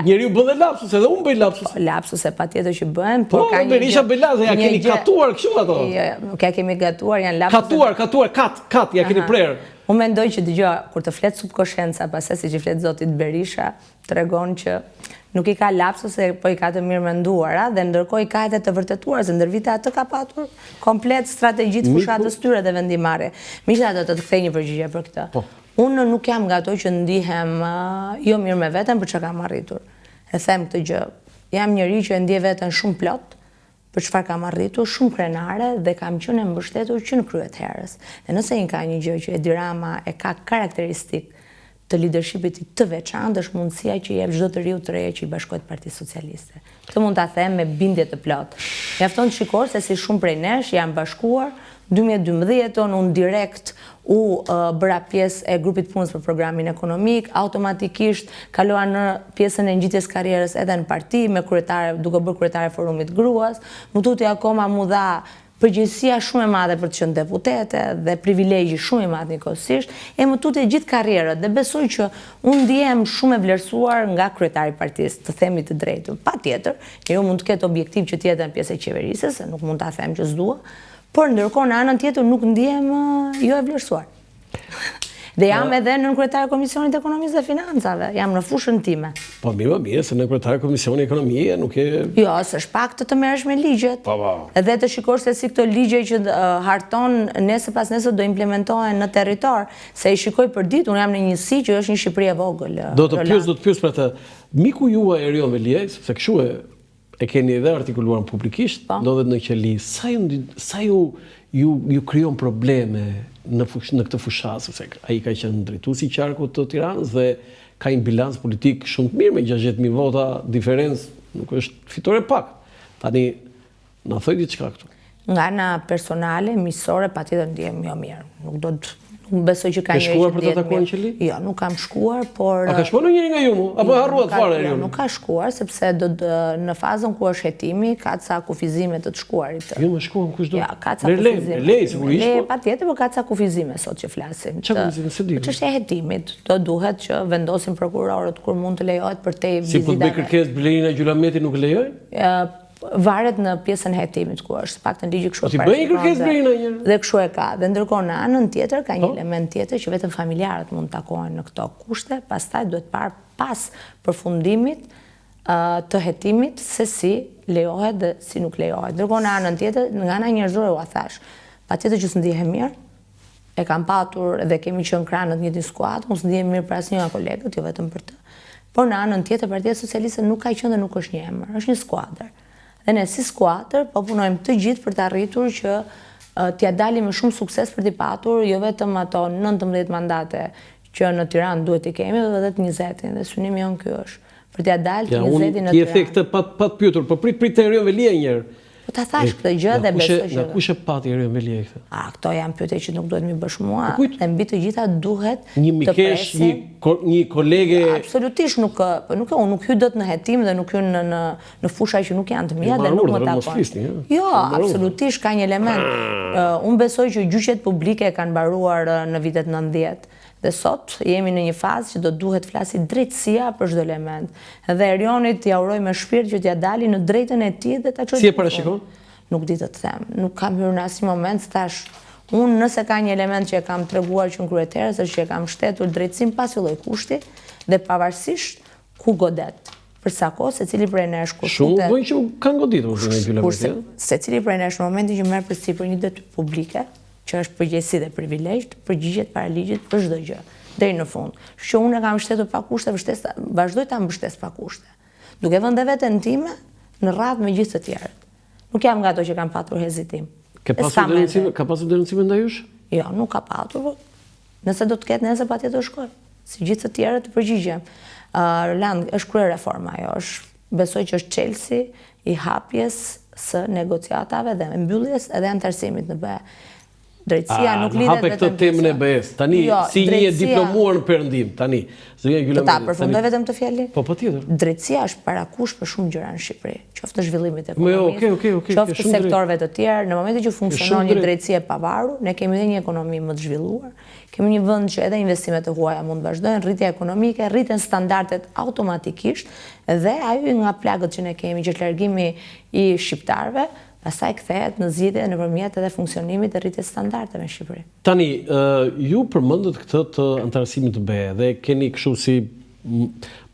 njeriu bën dhe lapsus, edhe unë bëj lapsus. Lapsuse patjetër që bëhen, po ka Berisha bëj lapsus, ja keni katuar kështu ato. Jo, nuk ja kemi gatuar, janë lapsus. Katuar, kat, ja keni prerë. Unë mendoj që dëgjoj, kur të flet subkonscienca, pastaj siç i flet zotit Berisha, tregon që nuk i ka lapsuse, po i ka të mirë menduara, dhe ndërkohë i ka edhe të vërtetuar, se ndër vite atë ka patur komplet strategjitë fushatës tyre dhe vendimarrje. Megjithatë, do të kthej një përgjigje për këtë. Unë nuk jam nga ato që ndihem jo mirë me veten për çka kam arritur. E them këtë gjë. Jam njëri që e ndjej veten shumë plot për çfarë kam arritur, shumë krenare dhe kam qenë e mbështetur që në kryet herës. Dhe nëse ka një gjë që Edi Rama e ka karakteristik të leadershipit të veçantë, është mundësia që jep çdo të riu të reja që i bashkohet Partisë Socialiste. Këtë mund ta them me bindje të plot. Mjafton të shikosh se si shumë prej nesh janë bashkuar 2012 unë direkt bëra pjesë e grupit punës për programin ekonomik, automatikisht kalova në pjesën e ngjitjes karrierës edhe në parti, duke bërë kryetare e forumit gruas, më tuti akoma mu dha përgjegjësia shumë e madhe për të qenë deputete dhe privilegji shumë i madh njëkohësisht, e më tuti gjithë karrierën dhe besoj që unë ndihem shumë e vlerësuar nga kryetari i partisë, të themi të drejtën. Patjetër, njeriu mund të ketë objektiv që të jetë në pjesë e qeverisë, se nuk mund ta them që s'dua, por ndërkohë në anën tjetër nuk ndihem jo e vlerësuar. Dhe jam edhe në kryetare Komisionit Ekonomisë dhe Financave, jam në fushën time. Po mirë, se në kryetare Komisionit Ekonomie nuk e... Jo, s'është pak të merresh me ligjet. Edhe të shikosh se si këto ligje që harton nesër pas nesër do implementohen në territor, se i shikoj për ditë, unë jam në njësi që është një Shqipëri e vogël. Do të pyes për atë, miku juaj Erion Veliaj, sepse kështu e keni edhe artikuluar publikisht, ndodhet në qeli, sa ju krijon probleme në këtë fushat, sepse ai ka qenë drejtuesi i qarkut të Tiranës dhe ka një bilans politik shumë të mirë me 60.000 vota diferencë, nuk është fitore pak. Tani, na thoj diçka këtu. Nga ana personale, miqësore, patjetër ndihem jo mirë. Nuk do të besoj që ka njëri që shkuar për të takuar në qeli? Jo, nuk kam shkuar, por... A ka shkuar në njëri nga ju mu? Apo harruat fare? Jo, nuk ka shkuar, sepse në fazën ku është hetimi, ka ca kufizime të shkuarit. Jo, më shkuar në kushdo? Ja, ka ca kufizime. Lej, sigurisht? Lej, patjetër, por ka ca kufizime sot që flasim. Qa kufizime, se di? Çështja e hetimit, do duhet që vendosin prokurorët kur mund të lejohet për te vizitave. Si po të bëj kërkesë Blerina Gjulameti nuk lejoj? Varet në pjesën e hetimit ku është, paktën ligji kështu e parashikon dhe kështu e ka. Dhe ndërkohë në anën tjetër ka një element tjetër që vetëm familjarët mund të takohen në këto kushte, pastaj duhet parë pas përfundimit të hetimit se si lejohet dhe si nuk lejohet. Ndërkohë në anën tjetër, nga ana njerëzore u thash, patjetër që s'ndihem mirë, e kam patur dhe kemi qenë krahë në të njëjtin skuadër, mos ndihem mirë për asnjë nga kolegët, jo vetëm për të. Por në anën tjetër Partia Socialiste nuk ka qenë dhe nuk është një emër, është një skuadër. Dhe ne si skuadër po punojmë të gjithë për të arritur që t'ja dalim me shumë sukses për t'i patur, jo vetëm ato 19 mandate që në Tiranë duhet t'i kemi, dhe të 20-in, dhe synimi jonë kjo është. Për t'ja dalë të 20-in në Tiranë. Ti e the këtë pa të pyetur, po prit Erion Veliaj njërë. Po ta thash këtë gjë dhe besoj që... Nga kush e pati Erion Veliaj këtë? Këto janë pyetje që nuk duhet mi bësh mua, dhe mbi të gjitha duhet një mikesh, një kolege... Absolutisht nuk hy dot në hetim dhe nuk hy në fusha që nuk janë të mia dhe nuk më takon. Jo, absolutisht ka një element. Unë besoj që gjyqet publike kanë mbaruar në vitet 90. Dhe sot jemi në një fazë që do duhet flasi drejtësia për çdo element. Dhe Erionit t'ja uroj me shpirt që t'ja dali në drejtën e tij dhe ta çojë. Si e parashikon? Nuk di të them. Nuk kam hyrë në asnjë moment thash. Unë nëse ka një element që e kam treguar që në kryetarës është që e kam shtetur drejtësinë pas filloj kushti dhe pavarësisht ku godet. Për sa kohë secili prej nesh kur shumë vojnë që kanë goditur në Gjulameti. Secili prej nesh në momentin që merr përsipër një detyrë publike, që është përgjegjësi dhe privilegj, përgjigjet para ligjit për çdo gjë, deri në fund. Që unë e kam mbështetur pa kushte, vazhdoj ta mbështes pa kushte. Duke vënë veten time në radhë me gjithë të tjerët. Nuk jam nga ato që kanë patur hezitim. Ka pasur denuncime ndaj jush? Jo, nuk ka patur. Nëse do të ketë nesër patjetër shkoj. Si gjithë të tjerët të përgjigjem. Roland, është kryer reforma ajo, besoj që është çelësi i hapjes së negociatave dhe mbylljes edhe antarësimit në BE. Drejtësia nuk lidhet vetëm këtë temën e BE-s. Tani si një diplomuar në perëndim, tani. Do ta përfundoj vetëm të fjalën? Po patjetër. Drejtësia është parakush për shumë gjëra në Shqipëri, qoftë zhvillimit ekonomik, qoftë sektorëve të tjerë. Në momentin që funksionon një drejtësi e pavarur, ne kemi edhe një ekonomi më të zhvilluar. Kemi një vend që edhe investimet e huaja mund të vazhdojnë, rritja ekonomike, rriten standardet automatikisht dhe ajo nga plagët që ne kemi, që është largimi i shqiptarëve, pastaj kthehet në zgjidhje nëpërmjet edhe funksionimit të rritjes standardeve në Shqipëri. Tani, ju përmendët këtë të antarësimit të BE dhe keni kështu si,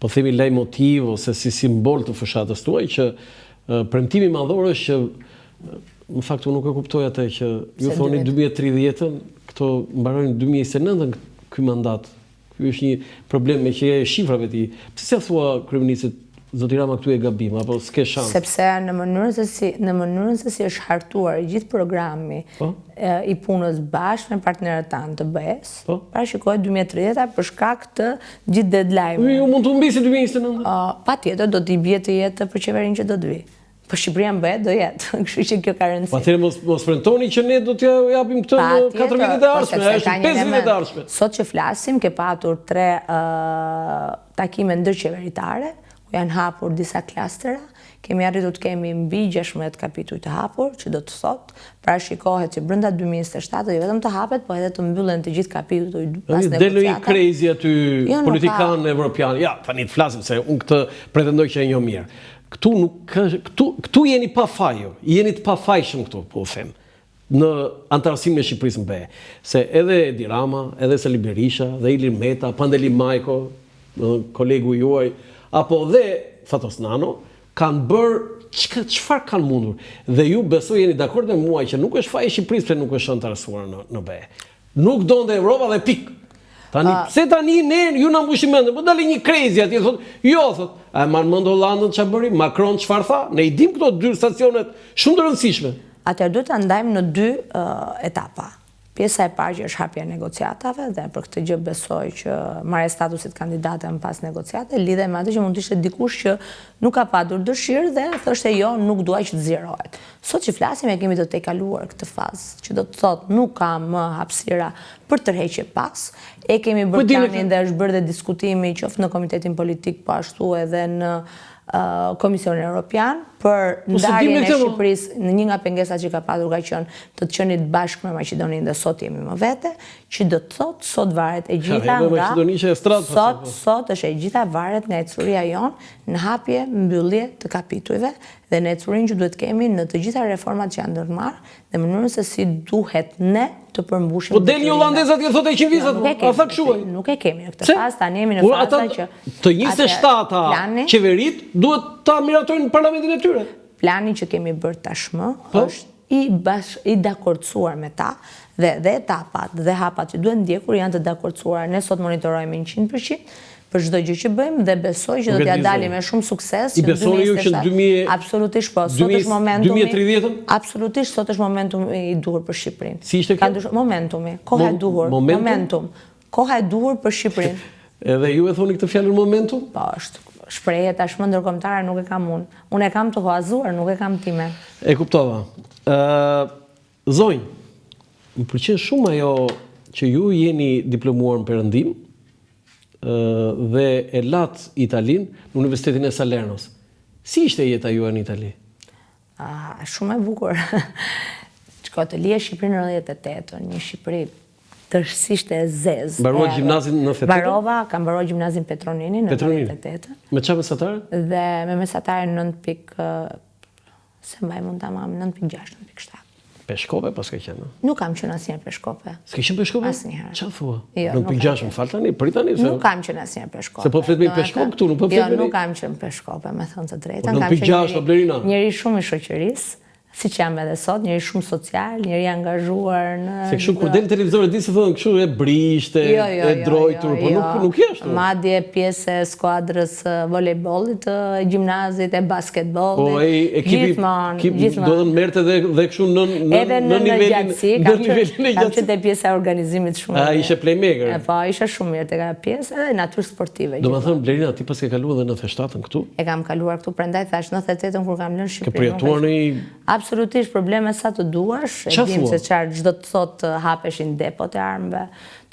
po themi, leitmotiv ose si simbol të fushatës tuaj që premtimi madhor është që, në fakt unë nuk e kuptoj atë që ju thoni 2030-ën, këto mbarojnë 2029-ën ky mandat? Ky është një problem me që e shifrave ti. Pse s'ia thua kryeministit zoti Rama këtu e gabim apo s'ke shans? Sepse në mënyrën se si është hartuar i gjithë programi i punës bashkë me partnerët tanë të BE-s, parashikohet 2030 për shkak të gjithë deadline-eve. Ju mund të humbisi 2029? Patjetër do t'i bie të jetë për qeverinë që do të vi. Për Shqipëria në BE do jetë, kështu që kjo ka rëndësi. Atëherë mos premtoni që ne do t'ja japim këtë në 4 vitet e ardhshme, është 5 vitet e ardhshme. Sot që flasim, ke patur 3 takime ndërqeveritare, ku janë hapur disa klastera, kemi arritur të kemi mbi 16 kapituj të hapur, që do të thotë, parashikohet që brenda 2027 jo vetëm të hapet, po edhe të mbyllen të gjithë kapituj pas negociatave. Del një crazy aty politikan evropian. Ja, tani të flasim se unë këtë pretendoj që e njoh mirë. Këtu jeni pa fajo, jeni të pa fajshëm këtu, po u them, në antarësimin e Shqipërisë në BE. Se edhe Edi Rama, edhe Sali Berisha, dhe Ilir Meta, Pandeli Majko, kolegu juaj, apo dhe Fatos Nano, kanë bërë çfarë kanë mundur. Dhe ju besoj jeni dakord me mua që nuk është faji i Shqipërisë pse nuk është antarësuar në BE. Nuk donte Evropa dhe pikë. Tani, pse tani ju na mbushim mendën, po dali një crazy atje, thotë, jo, thotë, a e marrë mend Hollandën çfarë bëri, Macron çfarë tha, ne I dim këto 2 stacionet shumë të rëndësishme. Atëherë duhet ta ndajmë në 2 etapa. Pjesa e parë që është hapja e negociatave dhe për këtë gjë besoj që marrja e statusit kandidate në pas negociate lidhe me atë që mund të ishte dikush që nuk ka patur dëshirë dhe thoshte jo, nuk dua që të zgjerohet. Sot që flasim e kemi të tejkaluar këtë fazë, që do të thotë nuk ka më hapësira për tërheqje pas. E kemi bërë planin dhe është bërë dhe diskutimi qoftë në Komitetin Politik, po ashtu edhe në Komisionin Evropian për ndarjen e Shqipërisë në një nga pengesat që ka patur ka qenë të qenit bashkë me Maqedoninë dhe sot jemi më vete, që do të thotë sot varet e gjitha nga sot është e gjitha varet nga ecuria jonë në hapje mbyllje të kapitujve dhe në ecurinë që duhet kemi në të gjitha reformat që janë ndërmarrë dhe mënyrën se si duhet ne të përmbushim. Po del një holandez atje thotë 100 vizat, a tha kështu ai? Nuk e kemi në këtë fazë, tani jemi në fazën që të 27-ta qeverit duhet ta miratojnë në parlamentin e tyre. Plani që kemi bërë tashmë është i dakordsuar me ta dhe etapat dhe hapat që duhet ndjekur janë të dakordsuar. Ne sot monitorojmë 100% për çdo gjë që bëjmë dhe besoj që do t'ja dalim me shumë sukses. I besoni ju që në absolutisht po, sot është momentumi. 2030? Absolutisht sot është momentumi I duhur për Shqipërinë. Si ishte kjo? Momentumi, koha e duhur. Momentum. Koha e duhur për Shqipërinë. Edhe ju e thoni këtë fjalën momentum? Po, është shprehje tashmë ndërkombëtare nuk e kam unë. Unë e kam të huazuar, nuk e kam time. E kuptova. Zonjë, më pëlqen shumë ajo që ju jeni diplomuar në perëndim dhe e lat Italin në Universitetin e Salernos. Si ishte jeta juaj në Itali? Shumë e bukur. Të lije Shqipërinë në 98, një Shqipëri tërësisht e zezë. Mbarova gjimnazin në Feteto? Kam mbaruar gjimnazin Petronini në 98. Me çfarë mesatare? Dhe me mesatare 9. Se mbaj mund ta mam 9.6, 9.7. Peshkope pas ka qenë? Nuk kam qenë asnjëherë peshkope. S'ke qenë peshkope? Asnjëherë. Çfarë thua? Jo, 9.6, më fal tani, prit tani se. Nuk kam qenë asnjëherë peshkope. Se po flet me peshkop këtu, nuk po flet me. Jo, nuk kam qenë peshkope, me thënë të drejtën. 9.6 Blerina. Njëri shumë I shoqërisë, siç jam edhe sot, njëri shumë social, njëri I angazhuar në. Se kështu kur del televizor di se thonë kështu e brishte, e drojtur, po nuk është. Madje pjesë e skuadrës volejbollit, gjimnazit, e basketbollit. Po ai ekipi do të merrte dhe kështu në nivelin e Kam qenë pjesë e organizimit shumë. Ishe playmaker. Po, isha shumë mirë tek pjesë edhe natyrë sportive. Domethënë Blerina ti pas ke kaluar edhe 97-ën këtu? E kam kaluar këtu, prandaj thash 98-ën kur kam lënë Shqipërinë. Ke përjetuar në absolutisht probleme sa të duash, e dim se çfarë çdo të thotë hapeshin depot e armëve,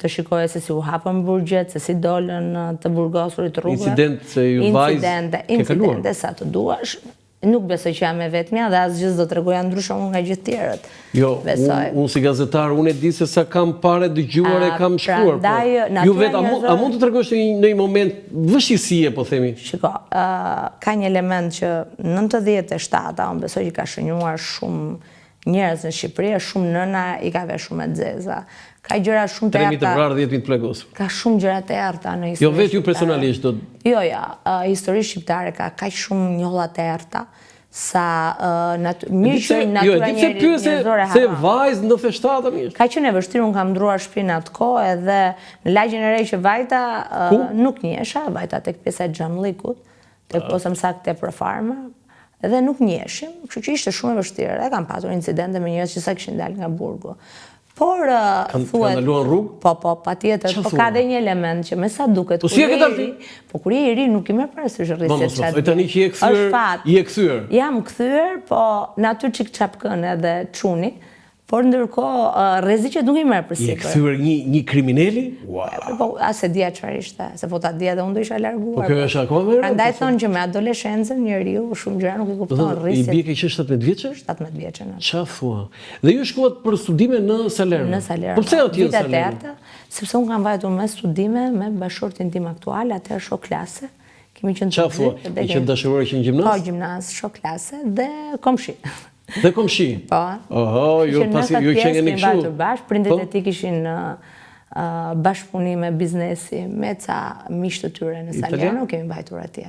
të shikoje se si u hapën burgjet, se si dolën të burgosurit rrugëve. Incident se ju vajzë incidente sa të duash. Nuk besoj që jam e vetmja dhe asgjë s'do t'rregoja ndryshëm nga gjithë tjerët. Jo, unë si gazetar, unë e di se sa kam parë dëgjuar e kam shkruar. Ju vetë, a mund të tregosh në një moment vështirësie, po themi? Shiko, ka një element që në 97-a, unë besoj që ka shënjuar shumë njerëz në Shqipëri, shumë nëna I ka vesh shumë e xeza. Ka gjëra shumë të errta. 3.000 të vrarë, 10.000 të plagosur. Ka shumë gjëra të errta në histori. Jo vetë ju personalisht do. Jo, histori shqiptare ka kaq shumë njolla të errta sa mirë që natyra njerëzore se vajzë në feshtatë mirë. Ka qenë e vështirë, unë kam ndruar shtëpinë atë kohë edhe në lagjen e re që vajta nuk njehesha, vajta tek pjesa e xhamllikut, tek posëm saktë për farma, edhe nuk njeheshim, kështu që ishte shumë e vështirë. Edhe kam patur incidente me njerëz që sa kishin dalë nga burgu. Por thuhet ndaluar rrugë? Po, patjetër, po ka dhe një element që me sa duket kur je i ri nuk i merr parasysh rrisjet çfarë. Tani që je kthyer. Jam kthyer, po natyr çik çapkën edhe çuni, por ndërkohë rreziqet nuk i merr përsipër. Je kthyer një krimineli? Po as e dia çfarë ishte, se po ta dia dhe unë do isha larguar. Po kjo është akoma më. Prandaj thonë që me adoleshencën njeriu shumë gjëra nuk i kupton rrisjet. I bie ke 17 vjeçë? 17 vjeçë. Çfarë thua? Dhe ju shkuat për studime në Salerno? Në Salerno. Po pse atje në Salerno? Sepse unë kam vajtur me studime me bashkëshortin tim aktual, atëherë shok klase. Kemi qenë të dy. I qenë dashuruar që në gjimnaz? Po, gjimnaz, shok klase dhe komshi. Dhe komshi? Po. Oho, ju qenë një këshu? Prindrit e ti kishin bashkëpunime, biznesi, me ca mishë të tyre në Salerno, kemi mbajtur atje.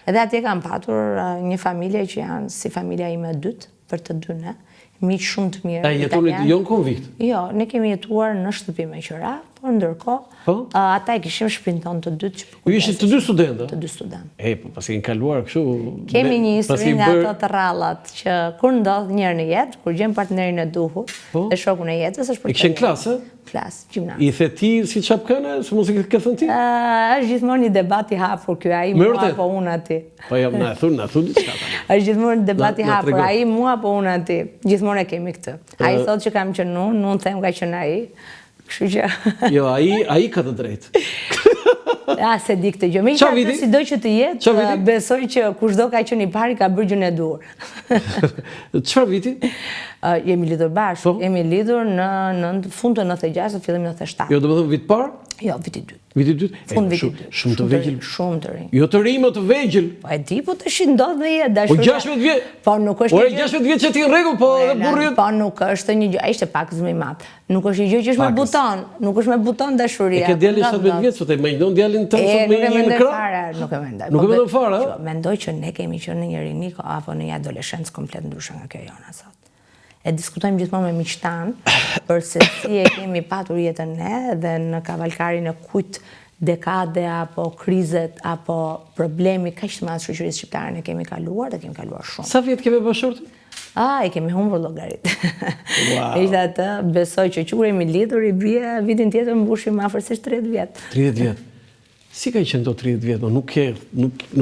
Edhe atje kam patur një familje që janë si familja ime e dytë, për të dy ne, miqë shumë të mirë. Jetonit jo në konvikt? Jo, ne kemi jetuar në shtëpi me qëra, por ndërkohë, ata e kishim shtëpinë tonë të dytë. Ju ishit të dy studentë? Të dy studentë. Po pasi në kaluar kështu... Kemi një histori nga ato të rallat, që kur ndodh njërë në jetë, kur gjem partnerin e duhur, dhe shokun e jetës, është për të jetë. E kishen klasë? Klasë, gjimnaz. I the ti si çapkënë, se mos i ke thënë ti? Është gjithmonë një debat i hapur ky, ai mua apo unë aty. Po jam na thon diçka tani. Është gjithmonë debat i hapur, ai mua apo unë aty. Gjithmonë e kemi këtë. Ai thotë që kam qenë unë them ka qenë ai. Kështu që... Jo, ai ka të drejtë. Se di këtë gjë. Megjithatë, sido që të jetë, besoj që kushdo ka qenë i pari ka bërë gjën e duhur. Çfarë viti? Jemi lidhur bashkë. Jemi lidhur në fund të 96, fillim 97. Jo, domethënë vit parë? Jo, viti 2. Viti 2? Fund viti 2. Shumë të vegjël. Shumë të rinj. Jo të rinj, më të vegjël. Po e di, po tash ndodh në jetë dashuria. Po 16 vjet. Po nuk është. Ore 16 vjet që ti në rregull, po edhe burri. Po nuk është një gjë, ai ishte pak më i madh. Nuk është një gjë që është me buton, nuk është me buton dashuria. E ke djalin 17 vjet, sot e imagjino djalin tënd sot me një krah. Nuk e mendoj. Nuk e mendoj fare. Mendoj që ne kemi qenë në një rini apo në një adoleshencë komplet ndryshe nga kjo jona sot. E diskutojmë gjithmonë me miqtan për se si e kemi patur jetën ne dhe në kavalkarin e kujt dekade apo krizet apo problemi kaq të madh shoqërisë shqiptare ne kemi kaluar dhe kemi kaluar shumë. Sa vjet kemi bashkëshortin? I kemi humbur llogarit. Ishte atë, besoj që kur jemi lidhur i bie vitin tjetër mbushim afërsisht 30 vjet. 30 vjet. Si ka qenë to 30 vjet? Nuk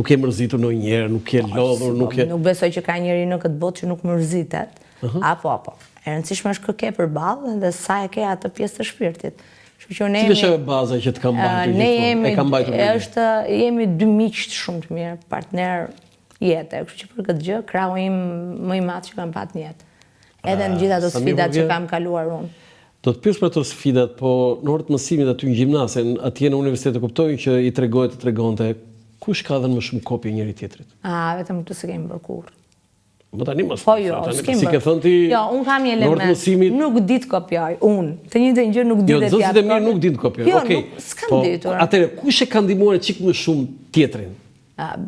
ke mërzitur ndonjëherë, nuk ke lodhur, nuk ke... Nuk besoj që ka njëri në këtë botë që nuk mërzitet. Apo. E rëndësishme është kë ke përballë dhe sa e ke atë pjesë të shpirtit. Cila është baza që të ka mbajtur gjithmonë? E ka mbajtur. Jemi dy miq shumë të mirë, partner jete, kështu që për këtë gjë krahu im më i madh që kam patur në jetë. Edhe në gjithë ato sfidat që kam kaluar unë. Do të pyes për ato sfidat, po në orë të mësimit aty në gjimnaz, atje në universitet e kuptojnë që i tregonte kush ka dhënë më shumë kopje njëri tjetrit. Vetëm të se kemi bërë kurrë. Më tani mos. Po jo, si ke thënë ti. Jo, un kam një element. Nuk di të kopjoj. Un, të njëjtën gjë nuk di të japë. Jo, zësit e mirë nuk di të kopjoj. Okej. S'kam ditur. Atëre, kush e ka ndihmuar çik më shumë tjetrin?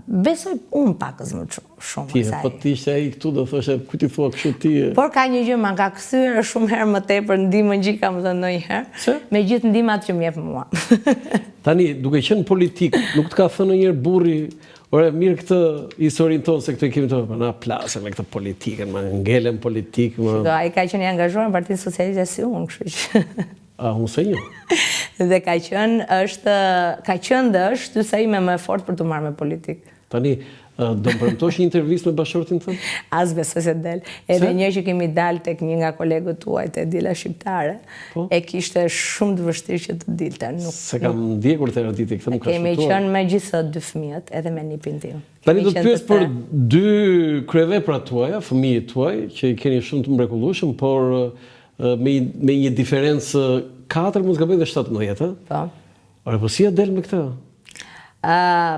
Besoj un pakës më shumë asaj. Po ti ishte ai këtu do thoshe ku ti thua kështu ti. Por ka një gjë më ka kthyer shumë herë më tepër ndihmën që kam dhënë ndonjëherë. Me gjithë ndihmat që më jep mua. Tani, duke qenë politik, nuk të ka thënë ndonjëherë burri ore, mirë këtë historinë tonë, se këtë i kemi tonë, për na plasë me këtë politikën, më ngelen politikë. Ai ka qenë i angazhuar në Partinë Socialiste si unë, kështu që... Unë se një. Dhe ka qenë dhe është dysa ime më e fortë për të marrë me politikë. Tani, do më përmëtosh një intervjist me bashkëshortin tënë? As besoj se del. Edhe një që kemi dalë tek një nga kolegët tuaj të Dila Shqiptare, e kishte shumë të vështirë që të dilte. Se kam ndjekur të eraditi, këtë nuk ka shqiptuar. Kemi qenë me gjithë dy fëmijët, edhe me nipin tim. Tani do të pyes për dy kryevepra tuaja, fëmijët tuaj, që i keni shumë të mrekullueshëm, por me një diferencë 4, mos gaboj dhe 17, Po. Ore, po si e del me këtë?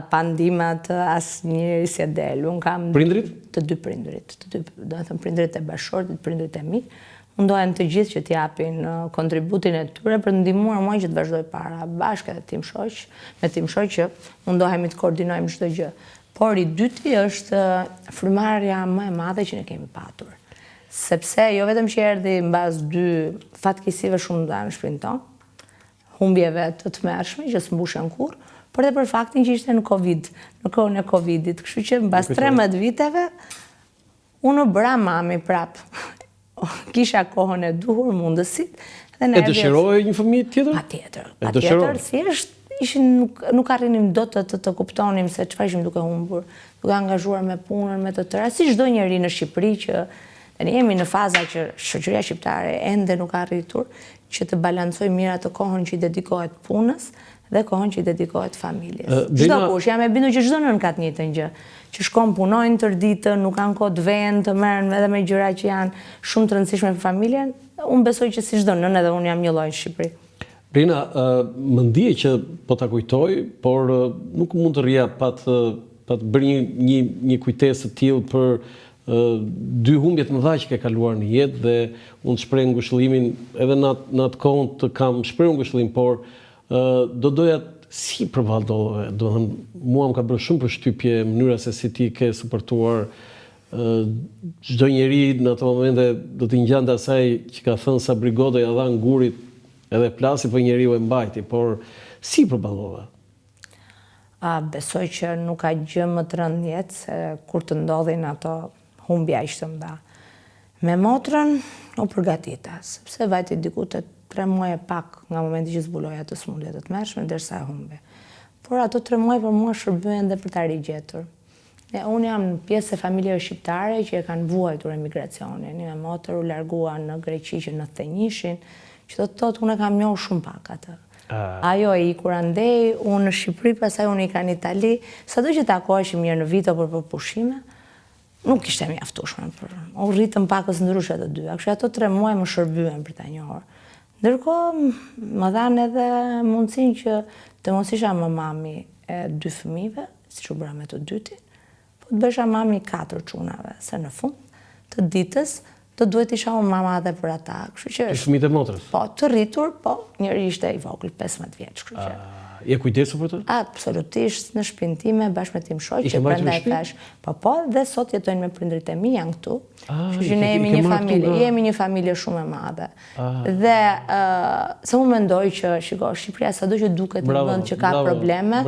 Pandimat asë njëri si e del. Unë kam... Prindrit? Të dy prindrit. Do të thëmë prindrit e bashkëshortit, prindrit e mi. Mundohen të gjithë që t'japin kontributin e tyre për të ndihmuar mua që të vazhdoj para bashkë edhe me tim shoq që mundohemi të koordinojmë çdo gjë. Por i dyti është frymarrja më e madhe që ne kemi patur. Sepse jo vetëm që erdhi mbas 2 fatkeqësive shumë të në shpinën tonë, humbjeve të tmerrshme që s'mbushen kurrë, por edhe për faktin që ishte në Covid, në kohën e Covidit. Kështu që mbas 13 viteve unë bëra mami prap. Kisha kohën e duhur, mundësit. E dëshiroj një fëmijë tjetër? Patjetër, thjesht nuk arrinim do të kuptonim se çfarë ishim duke humbur, duke angazhuar me punën, me të tëra, si çdo njeri në Shqipëri që ne jemi në faza që shoqëria shqiptare ende nuk ka arritur që të balancoj mirë atë kohën që i dedikohet punës dhe kohën që i dedikohet familjes. Çdo kush, jam e bindur që çdo nën ka të njëjtën gjë, që shkon punojnë tër ditën, nuk kanë kohë të vënë, të merren edhe me gjëra që janë shumë të rëndësishme për familjen. Unë besoj që si çdo nën edhe unë jam një lloj në Shqipëri. Rina, më ndije që po ta kujtoj, por nuk mund të rria pa të bërë një kujtesë të tillë për 2 humbje të mëdha që ke kaluar në jetë dhe unë shpreh ngushëllimin edhe në atë kohë të kam shprehur ngushëllim, por do doja si përvaldove, do të thënë mua më ka bërë shumë përshtypje mënyra se si ti ke suportuar çdo njeri në ato momente do t'i ngjante asaj që ka thënë Sabri Godo ja dha ngurit edhe plasi për njeriu e mbajti, por si përballova? Besoj që nuk ka gjë më të rëndë jetë se kur të ndodhin ato humbja ishte mëdha. Me motrën u përgatita, sepse vajti diku të 3 muaj e pak nga momenti që zbuloi atë smundje të tmerrshme derisa e humbi. Por ato 3 muaj për mua shërbyen dhe për ta rigjetur. Unë jam pjesë e familjeve shqiptare që e kanë vuajtur emigracionin. Me motër u largua në Greqi që në 91-shin, që do të thotë unë e kam njohur shumë pak atë. Ajo e ikur andej, unë në Shqipëri, pastaj unë ika në Itali, sado që takoheshim mirë në vite për pushime, nuk ishte mjaftueshme. U rritëm pakës ndryshe të dyja, kështu ato 3 muaj më shërbyen për ta njohur. Ndërkohë më dhanë edhe mundësinë që të mos isha më mami e 2 fëmijëve, siç u bëra me të dytin, po të bësha mami 4 çunave, se në fund të ditës do duhet isha unë mama edhe për ata. Të fëmijët e motrës? Po, të rritur, po, njëri ishte i vogël, 15 vjeç, kështu që. Je kujdesur për të? Absolutisht, në shtëpinë time bashkë me tim shoq, që prandaj thash, po, dhe sot jetojnë me prindrit e mi, janë këtu. Kështu që ne jemi një familje shumë e madhe. Dhe se unë mendoj që, shiko, Shqipëria sado që duket një vend që ka probleme,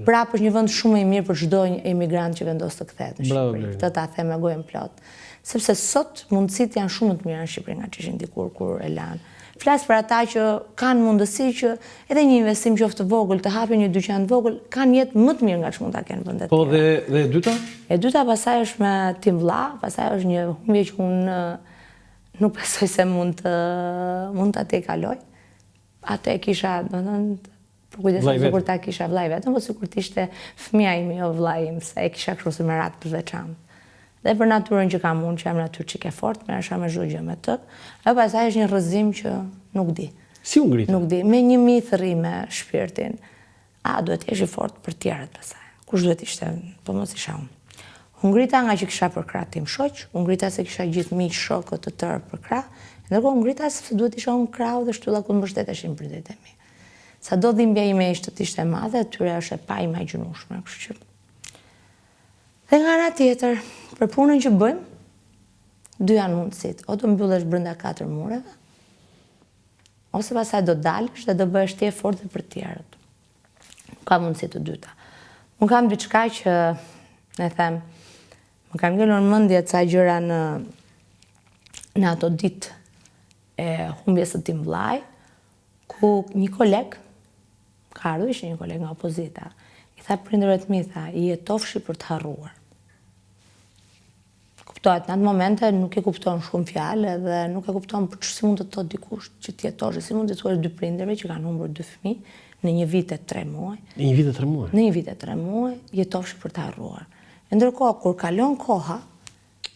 prapë është një vend shumë i mirë për çdo emigrant që vendos të kthehet në Shqipëri. Këtë ta them me gojën plot. Sepse sot mundësitë janë shumë të mira në Shqipëri nga që ishin dikur kur e lanë. Flas për ata që kanë mundësi që edhe një investim qoftë vogël, të hapin një dyqan vogël, kanë jetë më të mirë nga që mund ta kenë vendet tjera. Po dhe e dyta? E dyta pastaj është me tim vlla, pastaj është një humbje që unë nuk besoj se mund ta te kaloj. Atë e kisha, domethënë, për kujdesim sikur ta kisha vllai vetëm, po sikur të ishte fëmia ime, jo vllai im, se e kisha kështu si me rat të veçantë. Dhe për natyrën që kam unë, që jam natyrë që ke fort, merresha me çdo gjë me të, apo pastaj është një rrëzim që nuk di. Si u ngrita? Nuk di, me një mith rrime shpirtin. Duhet të jesh i fort për tjerët pastaj. Kush duhet ishte, po mos isha unë. U ngrita nga që kisha për krah tim shoq, u ngrita se kisha gjithë miq shokë të tërë për krah, ndërkohë u ngrita sepse duhet isha unë krau dhe shtylla ku mbështeteshin prindërit e mi. Sado dhimbja ime ishte të ishte madhe, atyre është e pa imagjinueshme, kështu që. Dhe nga ana tjetër, për punën që bëjmë, 2 janë mundësit. O të mbyllesh brenda 4 mureve, ose pasaj do dalësh dhe do bëhesh ti e fortë për tjerët. Nuk ka mundësi të dyta. Unë kam diçka që, ne them, më kam ngelur në mendje ca gjëra në ato ditë e humbjes së tim vllai, ku një koleg, ka ardhur, ishte një koleg nga opozita, i tha prindërve të mi, tha, i jetofshi për të harruar. Kuptohet, në atë momente nuk e kupton shumë fjalë dhe nuk e kupton për si mund të thotë dikush që të jetosh, si mund të thuash 2 prindërve që kanë humbur 2 fëmijë në një vit e 3 muaj. Në një vit e 3 muaj? Në një vit e 3 muaj, jetofshi për të harruar. Ndërkohë, kur kalon koha,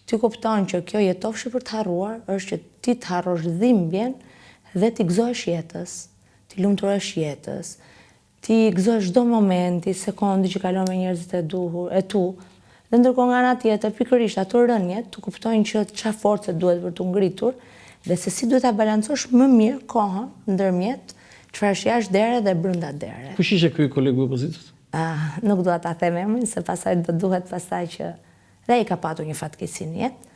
ti kupton që kjo jetofshi për të harruar është që ti të harrosh dhimbjen dhe ti gëzohesh jetës, ti lumturohesh jetës, ti gëzohesh çdo momenti, sekundi që kalon me njerëzit e tu. Dhe ndërkohë nga ana tjetër, pikërisht ato rënjet të kuptojnë që çfarë force duhet për të ngritur dhe se si duhet ta balancosh më mirë kohën ndërmjet çfarë është jashtë dere dhe brenda dere. Kush ishte ky kolegu i opozitës? Nuk dua ta them emrin, se pastaj do duhet pastaj që dhe ai ka patur një fatkeqësi në jetë.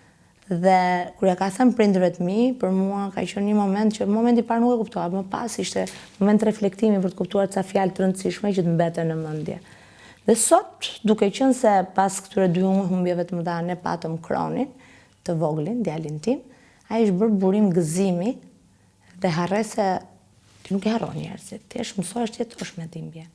Dhe kur ja ka thënë prindërvet mi, për mua ka qenë një moment që momenti parë nuk e kuptova, më pas ishte moment reflektimi për të kuptuar ca fjalë të rëndësishme që të mbeten në mendje. Dhe sot, duke qenë se pas këtyre dy humbjeve të mëdha ne patëm Kronin, të voglin, djalin tim, ai është bërë burim gëzimi dhe harrese ti nuk e harron njerëzit, ti është mësohesh të jetosh me dhimbjen.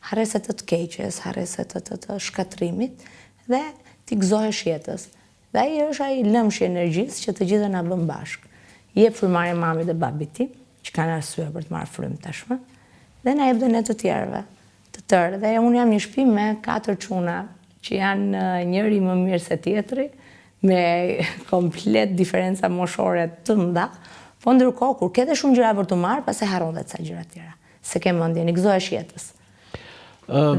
Harrese të keqes, harrese të shkatrimit dhe ti gëzohesh jetës. Dhe ai është ai lëmshi energjisë që të gjithë na bën bashkë. Jep frymëmarrje mamit dhe babit tim, që kanë arsye për të marrë frymë tashmë, dhe na jep dhe ne të tjerëve, të tërë. Dhe unë jam një shtëpi me 4 çuna, që janë njëri më mirë se tjetri, me komplet diferenca moshore të mëdha, po ndërkohë kur ke dhe shumë gjëra për të marrë, pastaj harron dhe ca gjëra tjera. Se ke mendjen, i gëzohesh jetës.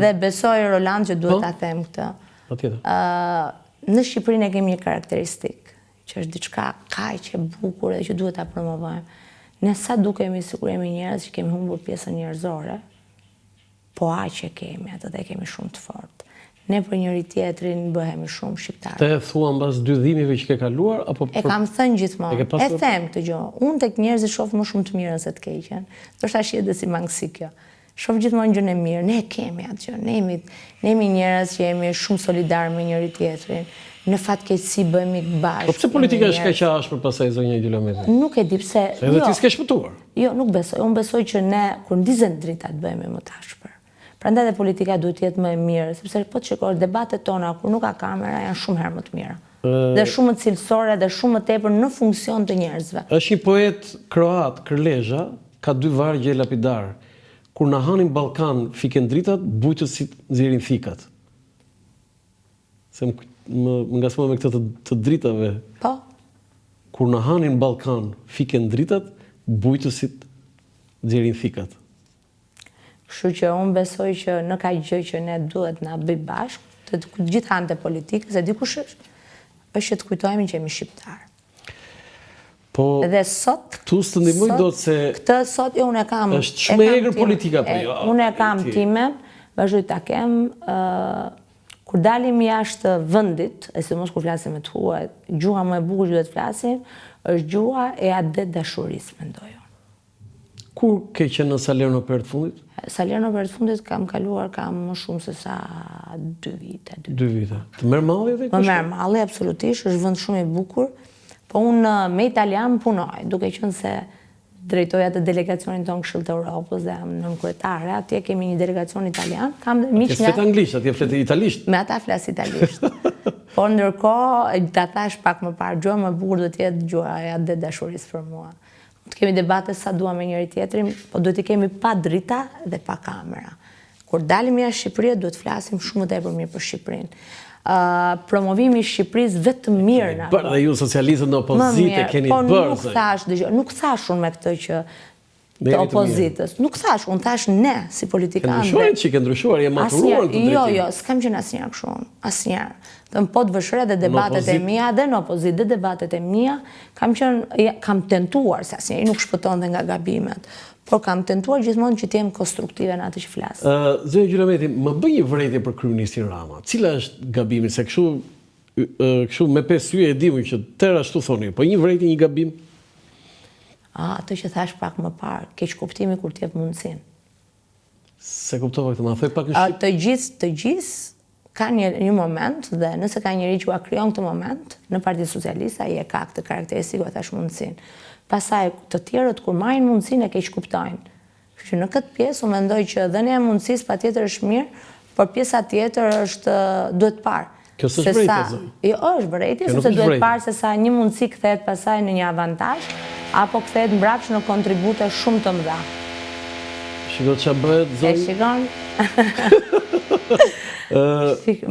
Dhe besoj Roland që duhet ta them këtë. Patjetër. Në Shqipërinë kemi një karakteristikë, që është diçka kaq e bukur dhe që duhet ta promovojmë. Ne sa dukemi sikur jemi njerëz që kemi humbur pjesën njerëzore, po aq e kemi, atë dhe kemi shumë të fortë. Ne për njëri tjetrin bëhemi shumë shqiptarë. Te thua mbas dy dhimbjeve që ke kaluar apo E kam thënë gjithmonë. E them këtë gjë. Unë tek njerëzit shoh më shumë të mirën se të keqen. Ndoshta shihet dhe si mangësi kjo. Shoh gjithmonë gjën e mirë. Ne kemi atë gjë. Ne jemi njerëz që jemi shumë solidarë me njëri tjetrin. Në fatkeqësi bëhemi bashkë. Po pse politika është kaq e ashpër pasaj zonja Gjulameti? Nuk e di pse. Edhe ti s'ke shpëtuar. Jo, nuk besoj. Unë besoj që ne kur ndizen dritat bëhemi më të ashpër. Prandaj dhe politika duhet të jetë më e mirë, sepse po të shikosh debatet tona kur nuk ka kamera janë shumë herë më të mira. Dhe shumë më cilësore dhe shumë më tepër në funksion të njerëzve. Është një poet kroat, Kërlezha, ka 2 vargje lapidar. Kur na hanin Ballkan fiken dritat, bujtësit nxjerrin fikat. Se më ngasmoj me këtë të dritave. Po. Kur na hanin Ballkan fiken dritat, bujtësit nxjerrin fikat. Kështu që unë besoj që në ka gjë që ne duhet na bëj bashkë, të gjithë anët e politikës, se dikush është që të kujtojmë që jemi shqiptarë. Po, dhe sot, tu së të ndihmoj dot se... Këtë sot, jo, unë e kam... është shumë e egër politika, po jo... Unë e kam timen, vazhdoj ta kem, kur dalim jashtë vendit, e si mos kur flasim me të huaj, gjuha më e bukur që duhet flasim, është gjuha e adet dashurisë, mendoj. Kur ke qenë në Salerno-Operë të fundit? Salerno-Operë të fundit kam kaluar më shumë se sa 2 vite. 2 vite. Të merr malli edhe? Më merr malli, absolutisht, është vend shumë i bukur. Po unë me italian punoj, duke qenë se drejtoja të delegacionin tonë Këshill të Evropës dhe jam nënkryetare, atje kemi një delegacion italian. Kam dhe miq nga... Atje flet anglisht, atje flet italisht. Me ata flas italisht. Por ndërkohë, ta thash pak më parë, gjuha më e bukur do të jetë gjuha e adet dashurisë për mua. Të kemi debate sa dua me njëri tjetrin, po duhet të kemi pa drita dhe pa kamera. Kur dalim jashtë Shqipërisë, duhet flasim shumë tepër mirë për Shqipërinë. Promovimi i Shqipërisë vetëm mirë na. Dhe ju socialistët në opozitë keni bërë. Nuk thash unë me këtë që të opozitës. Nuk thash, unë thash ne si politikanë. Ke ndryshuar, je maturuar këtë drejtim. Jo, s'kam qenë asnjëherë kështu unë, asnjëherë. Po të vëshre dhe debatet e mia dhe në opozitë dhe debatet e mia, kam tentuar, se asnjëri nuk shpëton dhe nga gabimet, por kam tentuar gjithmonë që t'jem konstruktive në atë që flas. Zonja Gjulameti, më bëj një vërejtje për kryeministin Rama. Cila është gabimi? Se kështu me 5 sy e dimë që tërë ashtu thoni, po një vërejtje, një gabim? Atë që thash pak më parë, keq kuptimi kur t'jep mundësinë. Se kuptova këtë, ma thoj pak në Shqip? Të gjithë ka një moment, dhe nëse ka njëri që ua krijon këtë moment, në Partinë Socialiste ai e ka këtë karakteristikë, thash mundësinë. Pastaj të tjerët kur marrin mundësinë e keq kuptojnë. Kështu që në këtë pjesë unë mendoj që dhënia e mundësisë patjetër është mirë, por pjesa tjetër është duhet parë. Kjo s'është vërejtje, zonjë? Jo, është vërejtje, sepse duhet parë se sa një mundësi kthehet pastaj në një avantazh, apo kthehet mbrapsht në kontribute shumë të mëdha. Shiko ç'a bëhet, zonjë? E shikon?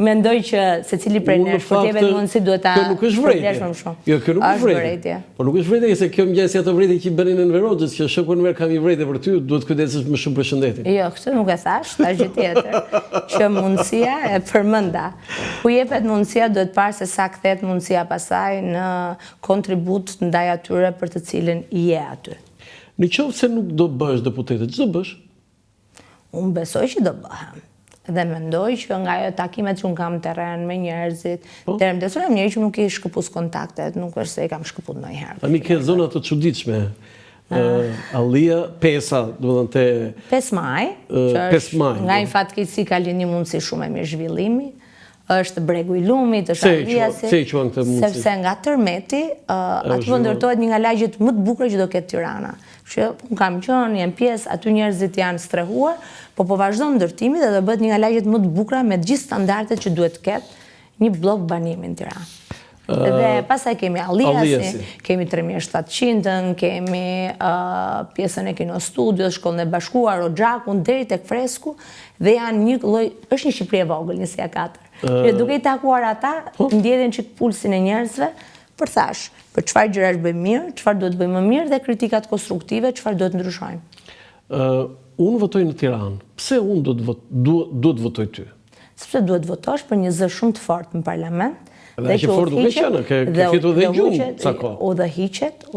Mendoj që secili prej nesh kur t'jepet mundësi duhet ta përflesh më shumë. Jo, kjo nuk është vërejtje. Po nuk është vërejtje, se kjo mëngjes ato vërejtje që bënin në Enverogës, që shoku Enver kam një vërejtje për ty, duhet kujdesesh më shumë për shëndetin. Jo, këtë nuk e thash gjë tjetër. Që mundësia e përmenda. Ku jepet mundësia duhet parë se sa kthehet mundësia pasaj në kontribut ndaj atyre për të cilën je aty. Në qoftë se nuk do bësh deputete, ç'do bësh? Unë besoj që do bëhem. Dhe mendoj që nga ajo takimet që unë kam terren me njerëzit, deri më detyrohem njëri që nuk i shkëpus kontaktet, nuk është se i kam shkëput ndonjëherë. Tani ke zona të çuditshme. Allia Pesa, domethënë te 5 maj, që është nga një fatkeqësi ka lënë një mundësi shumë e mirë zhvillimi, është bregu i lumit, është Alliasi, sepse nga tërmeti aty po ndërtohet një nga lagjet më të bukura që do ketë Tirana. Që unë kam qenë, jam pjesë, aty njerëzit janë strehuar, po vazhdon ndërtimi dhe do bëhet një nga lagjet më të bukura me të gjithë standardet që duhet të ketë një blok banimi në Tiranë. Dhe pasaj kemi Alliasi, kemi 3700-ën, kemi pjesën e Kino Studios, Shkollën e Bashkuar, Oxhakun, deri tek Fresku, dhe janë një lloj, është një Shqipëri e vogël, një si a 4. Duke i takuar ata, ndjedhin çik pulsin e njerëzve, për thash, për çfarë gjërash bëjmë mirë, çfarë duhet bëjmë më mirë dhe kritikat konstruktive, çfarë duhet ndryshojmë. Unë votoj në Tiranë. Pse unë duhet votoj ty? Sepse duhet votosh për një zë shumë të fortë në parlament. Dhe që fort duke qenë, ke fitu dhe gjumë ca kohë.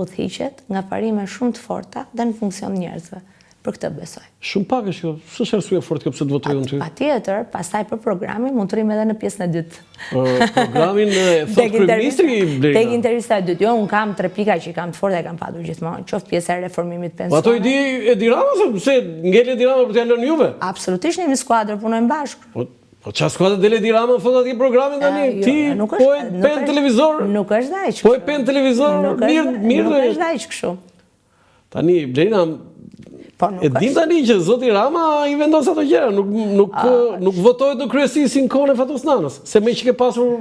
Udhëhiqet nga parime shumë të forta dhe në funksion njerëzve. Për këtë besoj. Shumë pak është kjo. S'është arsye fort kjo pse të votoj unë ty? Patjetër, pastaj për programin mund të rrim edhe në pjesën e dytë. Programin e thot kryeministri Blerina. Tek intervista e dytë. Jo, un kam 3 pika që kam të forta e kam patur gjithmonë, qoftë pjesa e reformimit pensionit. Ato e di Rama se ngel e di Rama për t'ia lënë juve? Absolutisht, jemi skuadër, punojmë bashkë. Po çfarë skuadër del e di Rama thot atje programin tani? Ti po e pen televizor? Nuk është dajq. Po e pen televizor? Mirë. Nuk është dajq kështu. Tani Blerina e dim tani që zoti Rama i vendos ato gjëra, nuk votohet në kryesi si në kohën e Fatos Nanës, se me që ke pasur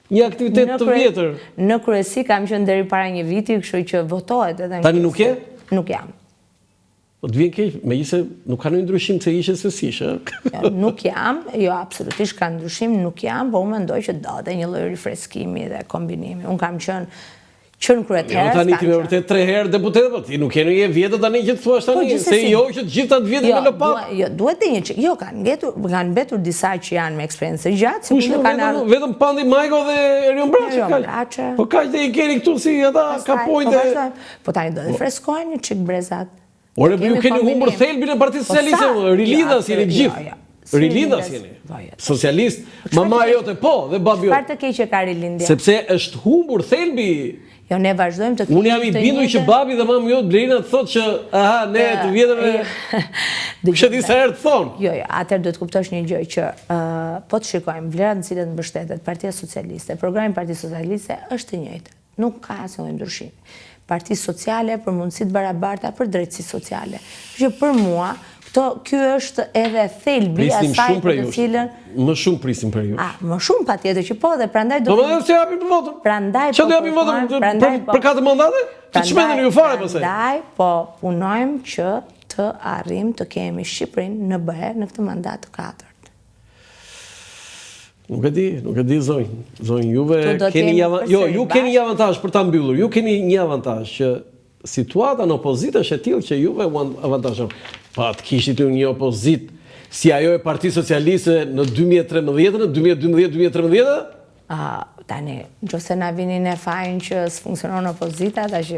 një aktivitet të vjetër. Në kryesi kam qenë deri para një viti, kështu që votohet edhe në kryesi. Tani nuk je? Nuk jam. Po të vjen keq, megjithëse nuk ka ndonjë ndryshim se ishe se sishe. Nuk jam, jo absolutisht ka ndryshim, nuk jam, po unë mendoj që do të një lloj rifreskimi dhe kombinimi. Unë kam qenë kryetar. Tani ti me vërtet 3 herë deputet, po ti nuk je në vjetët tani që të thuash tani, se jo që të gjitha të vjetët me lopat. Jo, duhet dhe një që, jo, kanë mbetur disa që janë me eksperiencë gjatë. Vetëm Pandi Majko dhe Erion Braçe. Po kaq dhe i keni këtu si ata kapojnë. Po tani do të freskojnë një çik brezat. Ore, ju keni humbur thelbin e Partisë Socialiste, rilidhas jeni gjithë. Rilidhas jeni. Socialist, mama jote po dhe babi jote. Çfarë të keqe ka rilindja? Sepse është humbur thelbi. Jo, ne vazhdojmë të kemi të njëjtën. Unë jam i bindur që babi dhe mamë jote Blerina të thotë që ne të vjetërve kështë disa herë të thonë. Jo, atëherë do të kuptosh një gjë që po të shikojmë vlerat në cilët mbështetet Partia Socialiste, programi Partisë Socialiste është i njëjtë. Nuk ka asnjë lloj ndryshimi. Partisë Sociale për mundësi të barabarta, për drejtësi sociale. Që për mua ky është edhe thelbi asaj për të cilën më shumë prisim për ju. Më shumë patjetër që po dhe prandaj do të. Po se japim votën. Prandaj po. Çfarë do japim votën për 4 mandate? Të çmendën ju fare pastaj. Prandaj po punojmë që të arrijmë të kemi Shqipërinë në BE në këtë mandat të 4. Nuk e di zonjë juve keni ju keni një avantazh për ta mbyllur. Ju keni një avantazh që situata në opozitë është e tillë që juve u avantazhon. Pa të kishit një opozit si ajo e Partisë Socialiste në 2013, në 2012-2013? Tani, nëse na vinin e fajin që s'funksionon opozita, tash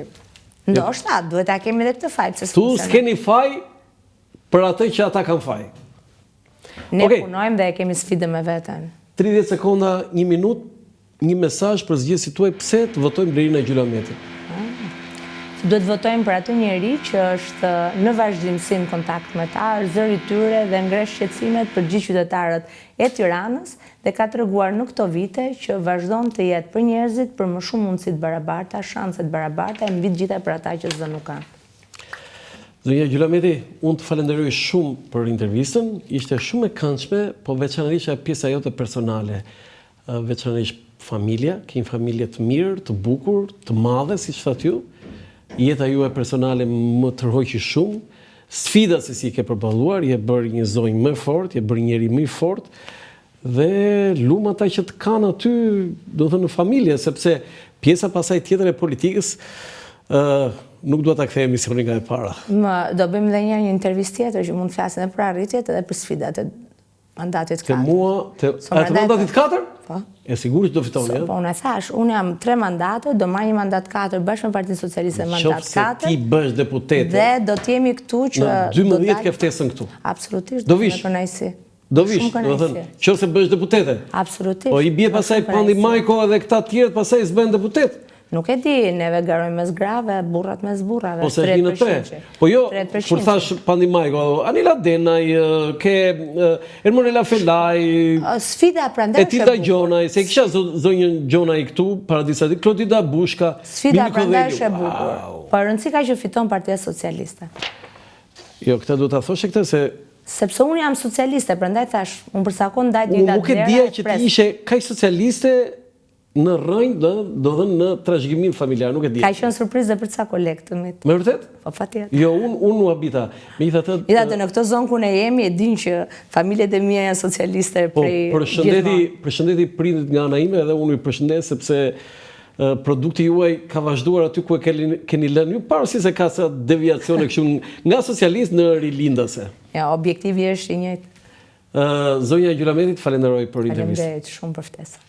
ndoshta duhet ta kemi edhe këtë faj. Tu s'keni faj për atë që ata kanë faj. Ne punojmë dhe kemi sfidë me veten. 30 sekonda, 1 minutë, një mesazh për zgjedhësit tuaj pse të votojmë Blerina Gjylameti. Duhet votojmë për atë njeri që është në vazhdimsi në kontakt me ta, është zëri tyre dhe ngresh shqetësimet për gjithë qytetarët e Tiranës dhe ka treguar në këto vite që vazhdon të jetë për njerëzit për më shumë mundësi të barabarta, shanse të barabarta e mbi të gjitha për ata që s'do nuk kanë. Zonja Gjylameti, unë të falenderoj shumë për intervistën, ishte shumë e këndshme, po veçanërisht pjesa jote personale, veçanërisht familja, ke një familje të mirë, të bukur, të madhe, siç thatë ju. Jeta ju e personale më tërhoqi shumë, sfida se si ke përballuar, je bërë një zonjë më fort, je bërë njeri më fort, dhe lumë ata që të kanë aty, do të thënë në familje, sepse pjesa pasaj tjetër e politikës nuk duhet ta kthejmë misionin nga e para. Do bëjmë edhe një intervistë tjetër që mund të flasim edhe për arritjet edhe për sfidat e mandatit 4. Te mua, atë mandatit 4? Po. E sigurisht do fitoni, ja? Po, unë e thash, unë jam 3 mandate, do marr një mandat 4 bashkë me Partinë Socialiste mandat 4. Qofse ti bësh deputete. Dhe do të jemi këtu që në 12 ke ftesën këtu. Absolutisht. Do vish. Me kënaqësi. Do vish, do thënë, qëse bësh deputete. Absolutisht. Po i bie pasaj Pandi Majko edhe këta tjerët pasaj s'bën deputet. Nuk e di, neve garojmë mes grave, burrat mes burrave. Ose është 1-3. Po jo, kur thash Pandi Majko, Anila Denaj, ke Ermonela Felaj, sfida prandaj është Etilda Gjonaj, se kisha zonjën Gjonaj këtu, para disa ditë, Klodida Bushka, sfida prandaj është e bukur. Po rëndësi ka që fiton Partia Socialiste. Jo, këta du të thoshe këtë se... Sepse unë jam socialiste, prandaj thash, unë përsakon ndaj dy datë nuk e dija që ti ishe kaq socialiste në rrënjë, do dhe në trashëgimin familjar, nuk e dija. Ka qenë surprizë për ca kolegë të mit. Me vërtet? Po patjetër. Jo, unë u habita. Megjithatë në këtë zonë ku ne jemi e din që familjet e mia janë socialiste prej gjithmonë. Përshëndeti prindit nga ana ime dhe unë ju përshëndes sepse produkti juaj ka vazhduar aty ku e keni lënë ju, pavarësisht se ka sa deviacione kështu nga socialist në rilindase. Ja, objektivi është i njëjtë. Zonja Gjylametit, falenderoj për intervistë. Faleminderit shumë për ftesën.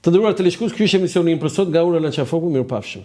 Të nderuar teleshikues, ky është emisioni im për sot nga Ura Lançafoku, mirupafshim.